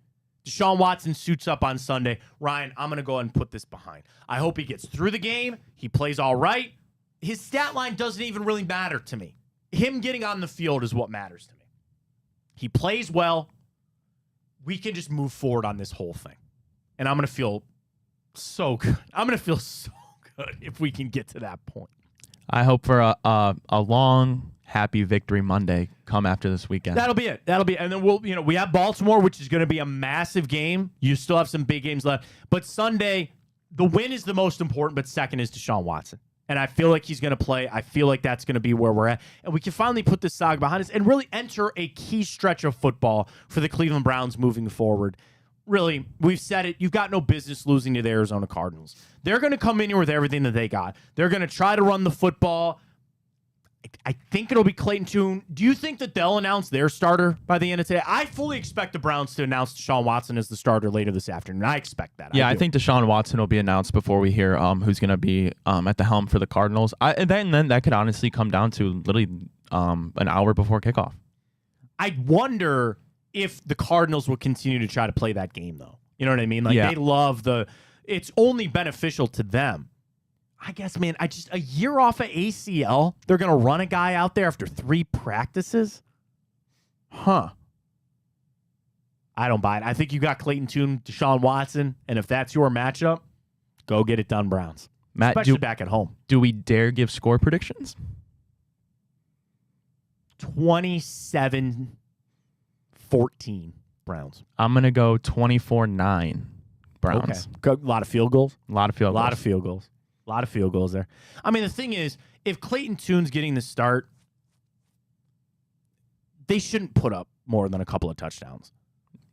Deshaun Watson suits up on Sunday. Ryan, I'm going to go ahead and put this behind. I hope he gets through the game. He plays all right. His stat line doesn't even really matter to me. Him getting on the field is what matters to me. He plays well. We can just move forward on this whole thing. And I'm going to feel so good. I'm going to feel so good if we can get to that point. I hope for a long, happy victory Monday come after this weekend. That'll be it. And then we have Baltimore, which is going to be a massive game. You still have some big games left. But Sunday, the win is the most important, but second is Deshaun Watson. And I feel like he's going to play. I feel like that's going to be where we're at. And we can finally put this saga behind us and really enter a key stretch of football for the Cleveland Browns moving forward. Really, we've said it. You've got no business losing to the Arizona Cardinals. They're going to come in here with everything that they got. They're going to try to run the football. I think it'll be Clayton Tune. Do you think that they'll announce their starter by the end of today? I fully expect the Browns to announce Deshaun Watson as the starter later this afternoon. I expect that. Yeah, I think Deshaun Watson will be announced before we hear who's going to be at the helm for the Cardinals. And then that could honestly come down to literally an hour before kickoff. I wonder if the Cardinals will continue to try to play that game, though. You know what I mean? Like, They love it's only beneficial to them. I guess, man, a year off of ACL, they're going to run a guy out there after 3 practices? Huh. I don't buy it. I think you got Clayton Tune, Deshaun Watson, and if that's your matchup, go get it done, Browns. Matt, especially back at home. Do we dare give score predictions? 27-14 Browns. I'm going to go 24-9 Browns. Okay. A lot of field goals? A lot of field goals there. I mean, the thing is, if Clayton Tune's getting the start, they shouldn't put up more than a couple of touchdowns.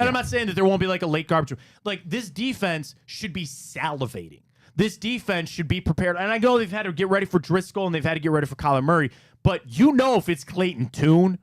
And I'm not saying that there won't be like a late garbage. Like, this defense should be salivating. This defense should be prepared. And I know they've had to get ready for Driscoll and they've had to get ready for Kyler Murray, but if it's Clayton Tune,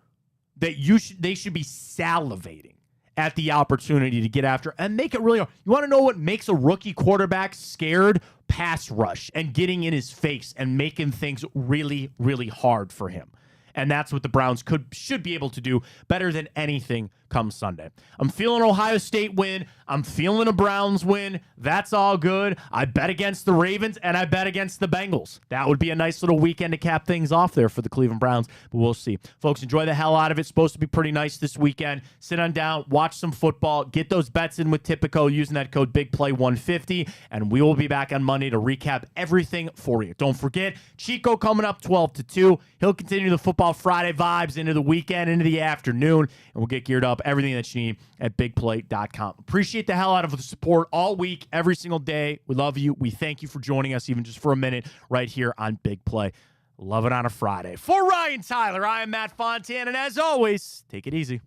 that they should be salivating at the opportunity to get after and make it really hard. You want to know what makes a rookie quarterback scared? Pass rush and getting in his face and making things really, really hard for him. And that's what the Browns should be able to do better than anything come Sunday. I'm feeling Ohio State win. I'm feeling a Browns win. That's all good. I bet against the Ravens, and I bet against the Bengals. That would be a nice little weekend to cap things off there for the Cleveland Browns, but we'll see. Folks, enjoy the hell out of it. It's supposed to be pretty nice this weekend. Sit on down, watch some football, get those bets in with Tipico using that code BIGPLAY150, and we will be back on Monday to recap everything for you. Don't forget, Chico coming up 12 to 2. He'll continue the Football Friday vibes into the weekend, into the afternoon, and we'll get geared up. Everything that you need at bigplay.com. Appreciate the hell out of the support all week, every single day. We love you. We thank you for joining us even just for a minute right here on Big Play. Love it on a Friday. For Ryan Tyler, I am Matt Fontana, and as always, take it easy.